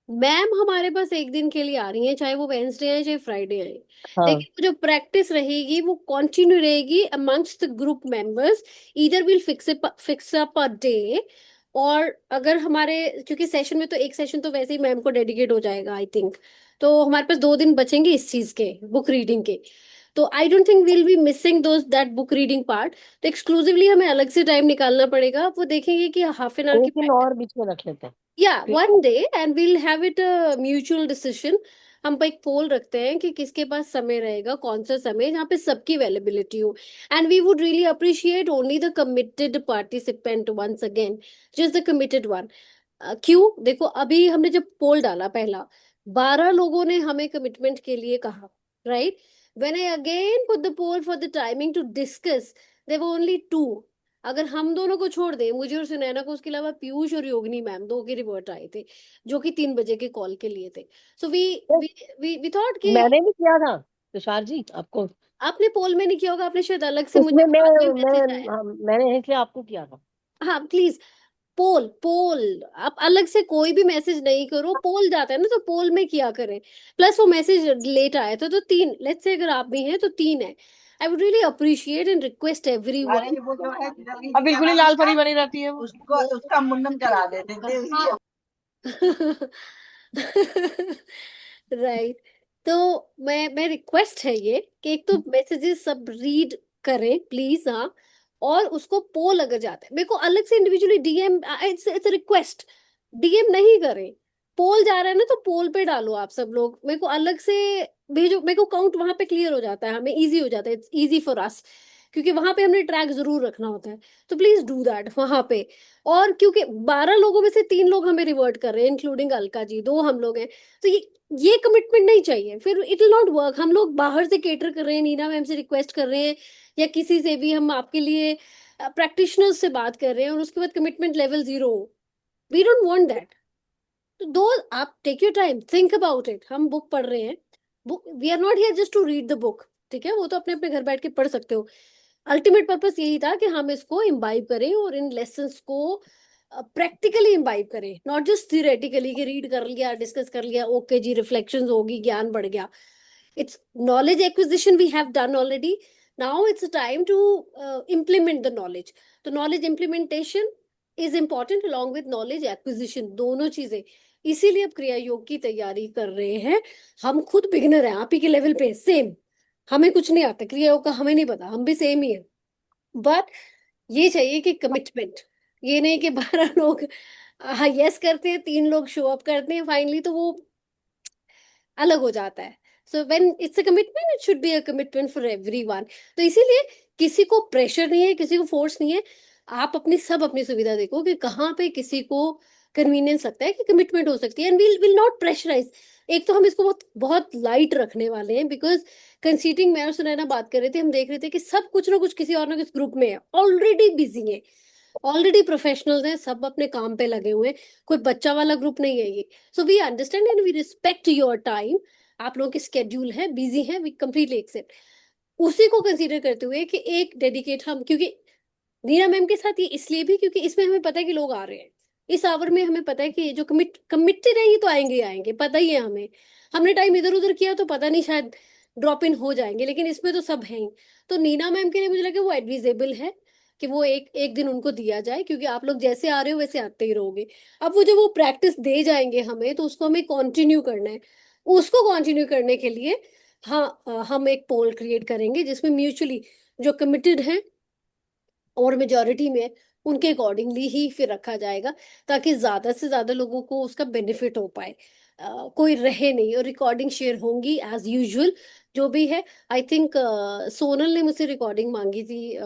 मैम हमारे पास एक दिन के लिए आ रही हैं, चाहे वो वेंसडे आए चाहे फ्राइडे आए. हाँ. लेकिन वो जो प्रैक्टिस रहेगी वो कंटिन्यू रहेगी amongst the group members. Either will fix up a day और अगर हमारे, क्योंकि सेशन में तो एक सेशन तो वैसे ही मैम को डेडिकेट हो जाएगा आई थिंक, तो हमारे पास 2 दिन बचेंगे इस चीज के, बुक रीडिंग के। तो I don't think we'll be missing those that book reading part. तो एक्सक्लूसिवली हमें अलग से टाइम निकालना पड़ेगा, वो देखेंगे कि हाफ एन आवर की एक दिन और बीच में रख लेते हैं। या ठीक one day, and we'll have it mutual decision. हम पे एक पोल रखते हैं कि किसके पास समय रहेगा, कौन सा समय जहाँ पे सबकी अवेलेबिलिटी हो। And we would really appreciate only the committed participant once again, just the committed one. क्यों, देखो अभी हमने जब पोल डाला पहला, 12 लोगों ने हमें कमिटमेंट के लिए कहा, right? When I again put the poll for the timing to discuss, there were only 2। अगर हम दोनों को छोड़ दें, मुझे और सुनैना को, उसके अलावा पीयूष और योगिनी मैम 2 के रिवर्ट आए थे, जो कि 3 बजे के कॉल के लिए थे। सो वी है। वी वी थॉट कि मैंने भी किया था तुषार जी आपको। आपने पोल में नहीं किया होगा, आपने शायद अलग से, मुझे उसमें बाद में मैसेज आया। मैंने इसलिए आपको किया था। हाँ प्लीज, पोल पोल, आप अलग से कोई भी मैसेज नहीं करो, पोल जाता है ना तो पोल में किया करें। प्लस वो मैसेज लेट आया था तो 3, लेट्स से अगर आप भी हैं तो 3 है। I would really appreciate and request every अरे वो जो है अब बिल्कुल ही लाल परी बनी रहती है वो। उसको उसका मुंडन करा देते थे उसकी। राइट। तो मैं रिक्वेस्ट है ये कि एक तो मैसेजेस सब रीड करें प्लीज, हाँ। और उसको पोल अगर जाता है, मेरे को अलग से individually DM, it's request, DM नहीं करें। पोल जा रहा है ना तो पोल पे डालो आप सब लोग, मेरे को अलग से भेजो, मेरे को काउंट वहां पे क्लियर हो जाता है, हमें इजी हो जाता है, इट्स इजी फॉर अस, क्योंकि वहां पे हमने ट्रैक जरूर रखना होता है। तो प्लीज डू दैट वहां पे। और क्योंकि 12 लोगों में से 3 लोग हमें रिवर्ट कर रहे हैं, इंक्लूडिंग अलका जी, 2 हम लोग हैं, तो ये कमिटमेंट नहीं चाहिए, फिर इट विल नॉट वर्क। हम लोग बाहर से केटर कर रहे हैं, नीना मैम से रिक्वेस्ट कर रहे हैं, या किसी से भी हम आपके लिए प्रैक्टिशनर्स से बात कर रहे हैं, और उसके बाद कमिटमेंट लेवल 0 हो। We don't want that. तो दो, आप take your time, think about it. हम बुक पढ़ रहे हैं, book, we are not here just to read the book, ठीक है? वो तो अपने अपने घर बैठ के पढ़ सकते हो। अल्टीमेट पर्पस यही था कि हम इसको इम्बाइब करें और इन लेसन्स को प्रैक्टिकली इम्बाइब करें, नॉट जस्ट थियोरेटिकली कि रीड कर लिया, डिस्कस कर लिया, ओके जी, रिफ्लेक्शंस होगी, ज्ञान बढ़ गया। It's knowledge acquisition we have done already. Now it's a time to implement the knowledge. तो knowledge implementation is important along with knowledge acquisition, दोनों चीजें। इसीलिए अब क्रिया योग की तैयारी कर रहे हैं। हम खुद बिगिनर हैं, आप ही के लेवल पे सेम, हमें कुछ नहीं आता क्रिया योग का, हमें नहीं पता, हम भी सेम ही है। बट ये चाहिए कि कमिटमेंट, ये नहीं कि 12 लोग हाँ यस करते हैं, 3 लोग शो अप करते हैं फाइनली, तो वो अलग हो जाता है। So when it's a commitment, it should be a commitment for everyone. तो इसीलिए किसी को प्रेशर नहीं है, किसी को फोर्स नहीं है। आप अपनी सुविधा देखो कि कहाँ पे किसी को कन्वीनियंस लगता है कि कमिटमेंट हो सकती है, एंड विल नॉट प्रेशराइज। एक तो हम इसको बहुत बहुत लाइट रखने वाले हैं, बिकॉज कंसीटिंग, मैं और सुनैना बात कर रहे थे, हम देख रहे थे कि सब कुछ ना कुछ किसी और ना किसी ग्रुप में है, ऑलरेडी बिजी है, ऑलरेडी प्रोफेशनल्स हैं, सब अपने काम पे लगे हुए हैं, कोई बच्चा वाला ग्रुप नहीं है ये। So we understand and we respect your time, आप लोगों के स्केड्यूल है, बिजी है, वी कंप्लीटली एक्सेप्ट। उसी को कंसीडर करते हुए कि एक डेडिकेट हम, क्योंकि नीना मैम के साथ ये इसलिए भी क्योंकि इसमें हमें पता है कि लोग आ रहे हैं इस आवर में, हमें पता है कि ये जो कमिटेड है ये तो आएंगे ही आएंगे, पता ही है हमें। हमने टाइम इधर उधर किया तो पता नहीं, शायद ड्रॉप इन हो जाएंगे, लेकिन इसमें तो सब हैं ही। तो नीना मैम के लिए मुझे लगा वो एडविजेबल है कि वो एक एक दिन उनको दिया जाए, क्योंकि आप लोग जैसे आ रहे हो वैसे आते ही रहोगे। अब वो जब वो प्रैक्टिस दे जाएंगे हमें, तो उसको हमें कंटिन्यू करना है। उसको कंटिन्यू करने के लिए हाँ, हम एक पोल क्रिएट करेंगे जिसमें म्यूचुअली जो कमिटेड हैं और मेजोरिटी में उनके अकॉर्डिंगली ही फिर रखा जाएगा, ताकि ज्यादा से ज्यादा लोगों को उसका बेनिफिट हो पाए। कोई रहे नहीं, और रिकॉर्डिंग शेयर होंगी एज यूजुअल जो भी है। आई थिंक सोनल ने मुझसे रिकॉर्डिंग मांगी थी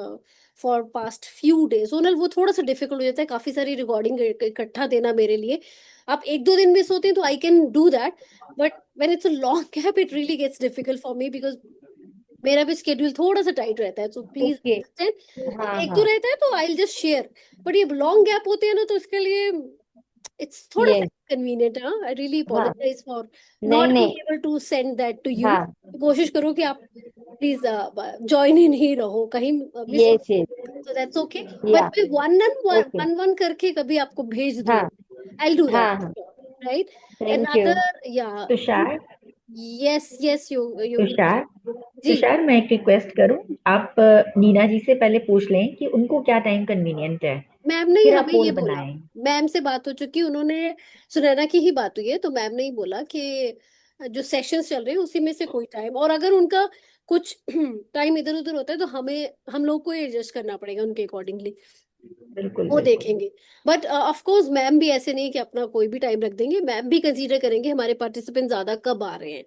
for past few days. Sonal, वो थोड़ा सा डिफिकल्ट हो जाता है, काफी सारी रिकॉर्डिंग इकट्ठा देना मेरे लिए। आप 1-2 दिन मिस होते हैं तो I can do that, but when it's a long gap it really gets difficult for me, because मेरा भी स्केड्यूल थोड़ा सा टाइट रहता है, सो प्लीज ओके। अंडरस्टैंड। हाँ एक दो हाँ। रहता है तो आई जस्ट शेयर, बट ये लॉन्ग गैप होते हैं ना, तो इसके लिए इट्स थोड़ा सा यस। इनकन्वीनियंट। हाँ, आई रियली हाँ। अपोलोजाइज फॉर नहीं नॉट बीइंग नहीं। Able to send that to you. हाँ। कोशिश करो कि आप प्लीज ज्वाइन इन ही रहो, कहीं मिस हो यस यस। तो दैट्स ओके। या। बट मैं वन ओके। वन वन करके कभी आपको भेज दूँ, हाँ आई डू दैट, हाँ हाँ। राइट? Thank you. अनदर, या तुषार। यस यस योगी तुषार। जी। तुषार, मैं एक रिक्वेस्ट करूं, आप नीना जी से पहले पूछ लें कि उनको क्या टाइम कन्वीनियंट है। मैम ने ही फिर आप हमें ये पोल बोला, बनाएं। मैम से बात हो चुकी, उन्होंने सुनैना की ही बात हुई है, तो मैम ने ही बोला कि जो सेशंस चल रहे हैं उसी में से कोई टाइम, और अगर उनका कुछ टाइम इधर उधर होता है तो हम लोग को एडजस्ट करना पड़ेगा उनके अकॉर्डिंगली, बिल्कुल वो बिल्कुल। देखेंगे। बट ऑफ कोर्स मैम भी ऐसे नहीं कि अपना कोई भी टाइम रख देंगे, मैम भी कंसीडर करेंगे हमारे पार्टिसिपेंट ज्यादा कब आ रहे हैं,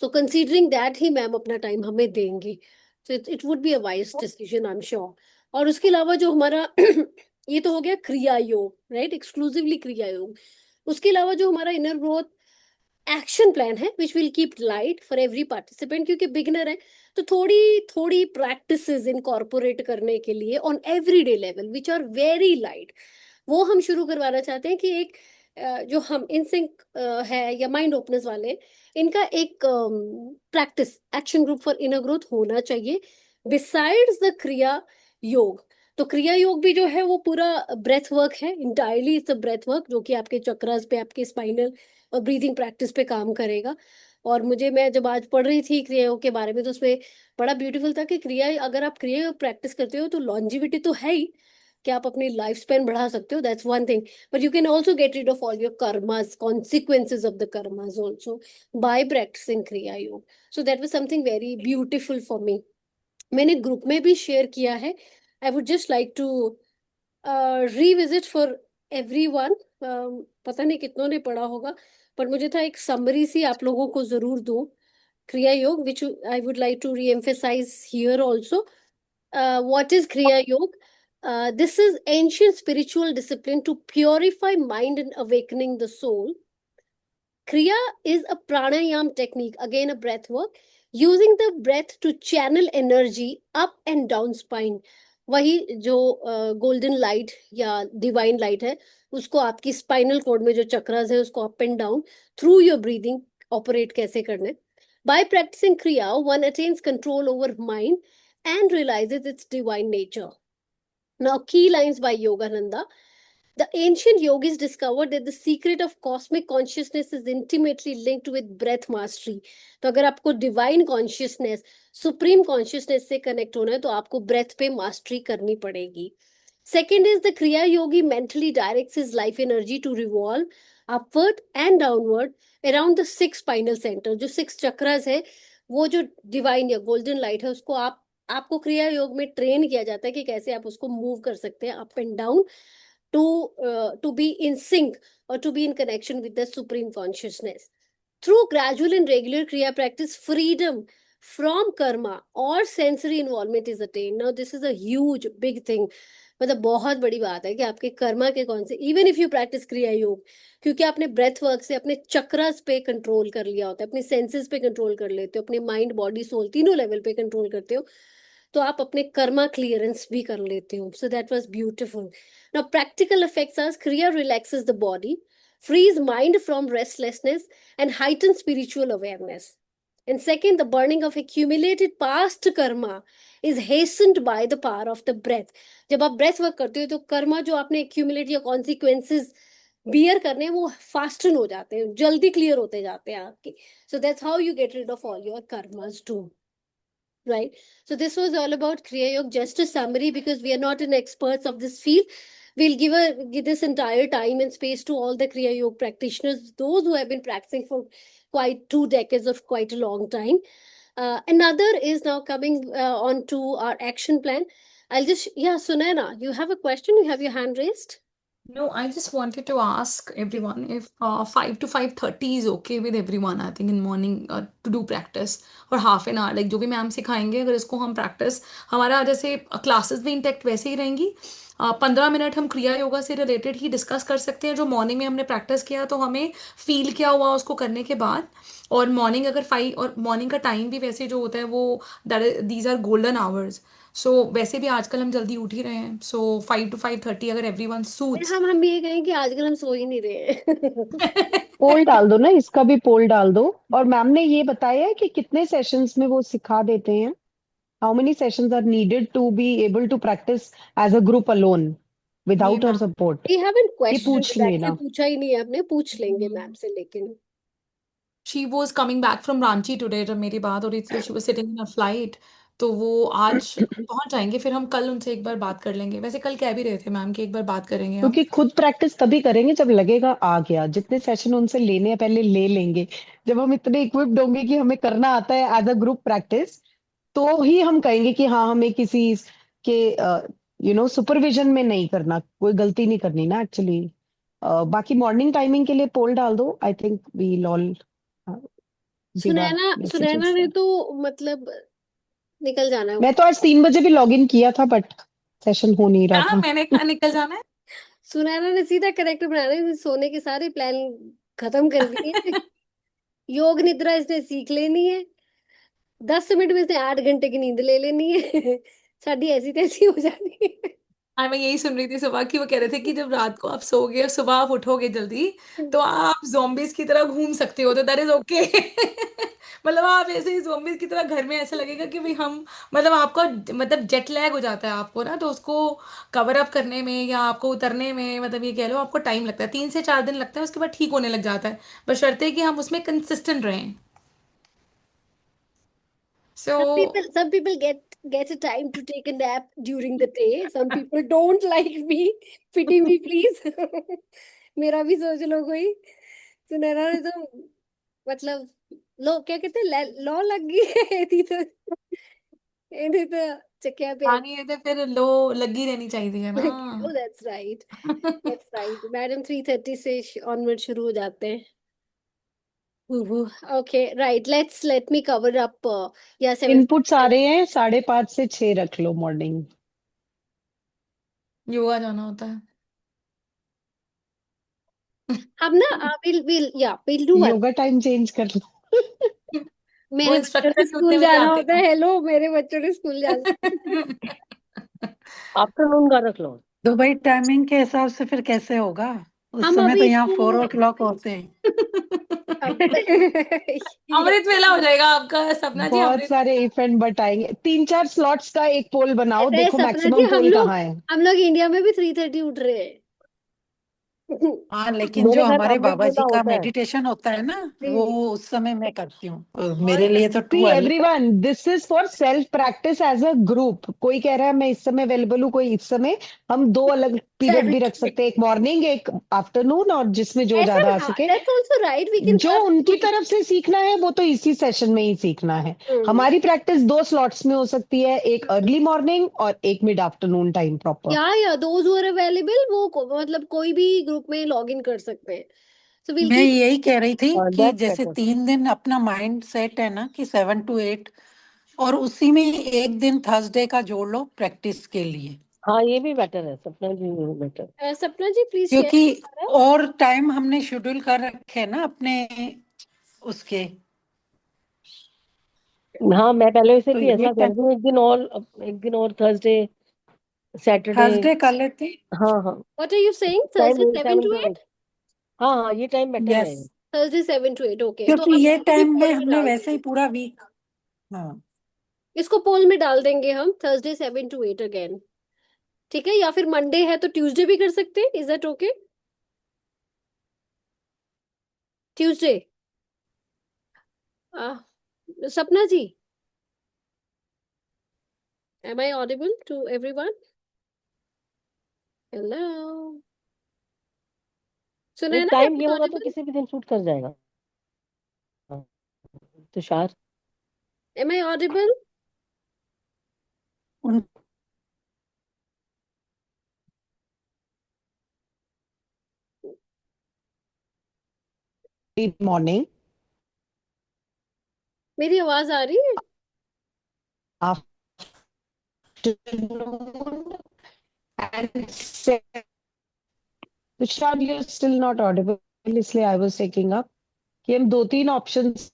सो कंसीडरिंग दैट ही मैम अपना टाइम हमें देंगी। So it would be a wise decision, I am sure. और उसके अलावा जो हमारा ये तो हो गया क्रिया योग, राइट, एक्सक्लूसिवली क्रिया योग। उसके अलावा जो हमारा इनर ग्रोथ एक्शन प्लान है which will keep light for every participant, क्योंकि बिगनर है तो थोड़ी थोड़ी प्रैक्टिसेस इनकॉर्पोरेट करने के लिए on everyday level which are very light, वो हम शुरू करवाना चाहते हैं कि एक जो हम इनसिंक है या माइंड ओपनर्स वाले, इनका एक practice action group for inner growth होना चाहिए बिसाइड्स द क्रिया योग। तो क्रिया योग भी जो है वो पूरा ब्रेथ वर्क है, entirely it's a breath work, जो कि आपके चक्रास पे, आपके स्पाइनल और ब्रीदिंग प्रैक्टिस पे काम करेगा। और मैं जब आज पढ़ रही थी क्रिया योग के बारे में, तो उसमें बड़ा ब्यूटीफुल था कि क्रिया, अगर आप क्रिया योग प्रैक्टिस करते हो तो लॉन्जिविटी तो है ही, कि आप अपनी लाइफ स्पेन बढ़ा सकते हो, that's one thing, but you can also get rid of all your karmas, consequences of the karmas also by practising Kriya Yoga. So that was something very beautiful for me, मैंने ग्रुप में भी शेयर किया है। I would just like to revisit for everyone. पता नहीं कितनों ने पढ़ा होगा, पर मुझे था एक समरी सी आप लोगों को जरूर दूं। Kriya Yoga which I would like to reemphasize here also. what is Kriya Yoga? This is ancient spiritual discipline to purify mind and awakening the soul. Kriya is a pranayam technique, again a breath work, using the breath to channel energy up and down spine. वही जो golden light या divine light है, उसको आपकी spinal cord में जो चक्रास है उसको up and down through your breathing operate कैसे करने। बाय प्रैक्टिसिंग क्रिया one attains control over mind and realizes its divine nature. Now, key lines by Yogananda. The ancient yogis discovered that the secret of cosmic consciousness is intimately linked with breath mastery. तो अगर आपको divine consciousness, supreme consciousness से connect होना है तो आपको breath पे mastery करनी पड़ेगी। Second is the Kriya Yogi mentally directs his life energy to revolve upward and downward around the six spinal center. जो six chakras है, वो जो डिवाइन या गोल्डन लाइट है, उसको आपको क्रिया योग में ट्रेन किया जाता है कि कैसे आप उसको मूव कर सकते हैं up and down to be in sync or to be in connection with the supreme consciousness. Through gradual and regular kriya practice, freedom from karma or sensory involvement is attained. Now this is a huge big thing, मतलब बहुत बड़ी बात है कि आपके कर्मा के कौन से, इवन इफ यू प्रैक्टिस क्रिया योग, क्योंकि आपने ब्रेथ वर्क से अपने चक्रास पे कंट्रोल कर लिया होता है, अपने सेंसेस पे कंट्रोल कर लेते हो, अपने माइंड बॉडी सोल तीनों लेवल पे कंट्रोल करते हो, तो आप अपने कर्मा क्लियरेंस भी कर लेते हो। So that was beautiful. Now practical effects are Kriya relaxes the body, frees mind from restlessness, and heightens spiritual awareness. And second, the burning of accumulated past karma is hastened by the power of the breath. जब आप breath work करते हो तो कर्मा जो आपने accumulate या consequences beer करने हैं वो फास्टन हो जाते हैं, जल्दी क्लियर होते जाते हैं आपके। So that's how you get rid of all your karmas too. Right. So this was all about Kriya Yoga. Just a summary, because we are not an experts of this field. We'll give this entire time and space to all the Kriya Yoga practitioners, those who have been practicing for quite 2 decades of quite a long time. Another is now coming on to our action plan. Sunaina, you have a question? You have your hand raised? No, I just wanted to ask everyone if 5 to 5:30 is okay with everyone, I think in morning to do practice और half an hour, like जो भी ma'am सिखाएंगे अगर इसको हम practice, हमारा जैसे classes भी इंटेक्ट वैसे ही रहेंगी। 15 मिनट हम क्रिया योगा से रिलेटेड ही डिस्कस कर सकते हैं, जो मॉर्निंग में हमने प्रैक्टिस किया तो हमें फील क्या हुआ उसको करने के बाद। और मॉर्निंग अगर 5, और मॉर्निंग का टाइम भी वैसे जो होता है वो दीज आर गोल्डन आवर्स। सो वैसे भी आजकल हम जल्दी उठ ही रहे हैं, सो 5 to 5:30 अगर एवरीवन सूट्स। हम ये कहें कि आजकल हम सो ही नहीं रहे हैं। पोल डाल दो ना, इसका भी पोल डाल दो। और मैम ने ये बताया है कि कितने सेशंस में वो सिखा देते हैं, how many sessions are needed to be able to practice as a group alone ये without her ma'am support? We haven't ये questioned पूछ directly, लेना। पूछा ही नहीं है आपने, पूछ लेंगे मैम से लेकिन। She was coming back from Ranchi today, जब मेरी बात हो रही थी तो she was sitting in a flight, तो वो आज पहुंच जाएंगे, फिर हम कल उनसे एक बार बात कर लेंगे। वैसे कल कह भी रहे थे मैम कि एक बार बात करेंगे हम। क्योंकि खुद प्रैक्टिस तभी करेंगे जब लगेगा आ गया। जितने सेशन उनसे लेने हैं पहले ले लेंगे। जब हम इतने इक्विप्ड होंगे कि हमें करना आता है एज अ ग्रुप प्रैक्टिस, तो ही हम कहेंगे कि हाँ हमें किसी के सुपरविजन में नहीं करना, कोई गलती नहीं करनी ना एक्चुअली। बाकी मॉर्निंग टाइमिंग के लिए पोल डाल दो, I think we all give our Sunaina Sunaina messages. ने तो मतलब निकल जाना है मैं ऊपर। तो आज 3 बजे भी लॉग इन किया था, बट सेशन हो नहीं रहा क्या, था। मैंने कहा निकल जाना है? सुनैना ने सीधा करेक्ट बनाना है, सोने के सारे प्लान खत्म कर दिए हैं। योग निद्रा इसने सीख लेनी है, 10 मिनट में इसने 8 घंटे की नींद ले लेनी है। साड़ी ऐसी तैसी हो जानी है। हाँ, मैं यही सुन रही थी सुबह की, वो कह रहे थे कि जब रात को आप सोओगे और सुबह आप उठोगे जल्दी, तो आप zombies की तरह घूम सकते हो, तो दैट इज ओके। मतलब आप ऐसे ही zombies की तरह घर में, ऐसा लगेगा कि भाई हम, मतलब आपको, मतलब जेट लैग हो जाता है आपको ना, तो उसको कवर अप करने में या आपको उतरने में, मतलब ये कह लो आपको टाइम लगता है, 3 से 4 दिन लगता है, उसके बाद ठीक होने लग जाता है। बशर्ते कि हम उसमें कंसिस्टेंट रहें। सो Some people get a time to take a nap during the day. Some people don't like me. Pity me, please. मेरा भी सोच लो कोई। सुनैना ने तो मतलब लो क्या कहते हैं, लॉ लग गई है थी तो इन्हें तो चक्किया पे। पानी है तो फिर लो लगी रहनी चाहिए ना। Oh, that's right. That's right. Madam 3:30 से ऑनवर्ड शुरू हो जाते हैं। Okay right, let me cover up या 7। इनपुट सारे हैं, 5:30 से 6 रख लो मॉर्निंग। योगा जाना होता है। हम ना we'll do one। Yoga time change कर लो। वो मेरे बच्चों इंस्ट्रक्टर ने भी उतने स्कूल बजे जाना आते होता है, हेलो मेरे बच्चों ने स्कूल जाना। हैं। आफ्टरनून का रख लो। तो भाई टाइमिंग के हिसाब से फिर कैसे होगा? उस हम समय तो अभी यहाँ इसको 4 o'clock होते हैं। अब या, अमृत वेला हो जाएगा आपका, सपना जी, बहुत अमृत सारे वेला। इफ एंड बट आएंगे। 3-4 स्लॉट्स का एक पोल बनाओ, ऐसा है देखो सपना जी, मैक्सिमम पोल कहाँ है। हम लोग इंडिया में भी 3:30 उठ रहे हैं। हाँ, लेकिन जो मेरे घर हमारे अमृत बाबा जी वेला का होता है। मेडिटेशन होता है ना, जी वो जी। उस समय मैं करती हूँ। और मेरे लिए तो see too early. Everyone, this is for self practice as a group. कोई कह रहा है मैं इस समय अवेलेबल हूँ, कोई इस समय। हम 2 अलग पीरियड भी रख 7। सकते हैं, एक मॉर्निंग एक आफ्टरनून, और जिसमें जो ऐसा ज्यादा आ हाँ, सके। That's also right, we can जो कर। उनकी तरफ से सीखना है वो तो इसी सेशन में ही सीखना है। हमारी प्रैक्टिस 2 स्लॉट्स में हो सकती है, एक अर्ली मॉर्निंग और एक मिड आफ्टरनून टाइम प्रॉपर। या दोज हु आर अवेलेबल वो मतलब कोई भी ग्रुप में लॉग इन कर सकते हैं। सो विल मैं कीप। यही कह रही थी कि दैट्स जैसे बेटर। 3 दिन अपना माइंड सेट है ना कि 7 to 8, और उसी में एक दिन थर्सडे का जोड़ लो प्रैक्टिस के लिए। हाँ ये भी बेटर है, सपना जी ये भी बेटर। सपना जी प्लीज शेयर। क्योंकि और टाइम हमने शेड्यूल कर रखे हैं ना अपने उसके। हाँ मैं पहले से तो भी ये ऐसा करती हूँ, एक दिन और थर्सडे सैटरडे। थर्सडे कर लेते। हाँ हाँ। What are you saying, time Thursday 7 7 to to 8। 8 हाँ हाँ ये टाइम बेटर यस, रहेगा। थर्सडे 7 टू 8 ओके, तो क्योंकि अब ये इसको भी टाइम में पोल में हमने डाल वैसे ही देंगे। पूरा वीक। हाँ, इसको पोल में डाल देंगे हम, थर्सडे 7 टू 8 अगेन। ठीक है, या फिर मंडे है तो ट्यूसडे भी कर सकते हैं, is that okay? Tuesday. Sapna ji, am I audible to everyone? Hello, नहीं सुनैना, एम टाइम ये आई होगा तो ऑडिबल? किसी भी दिन शूट कर जाएगा। हाँ, तुषार। Am I audible? उन मॉर्निंग मेरी आवाज आ रही है? Afternoon and Tushar, you still not audible, इसलिए आई वाज टेकिंग अप कि हम 2-3 ऑप्शंस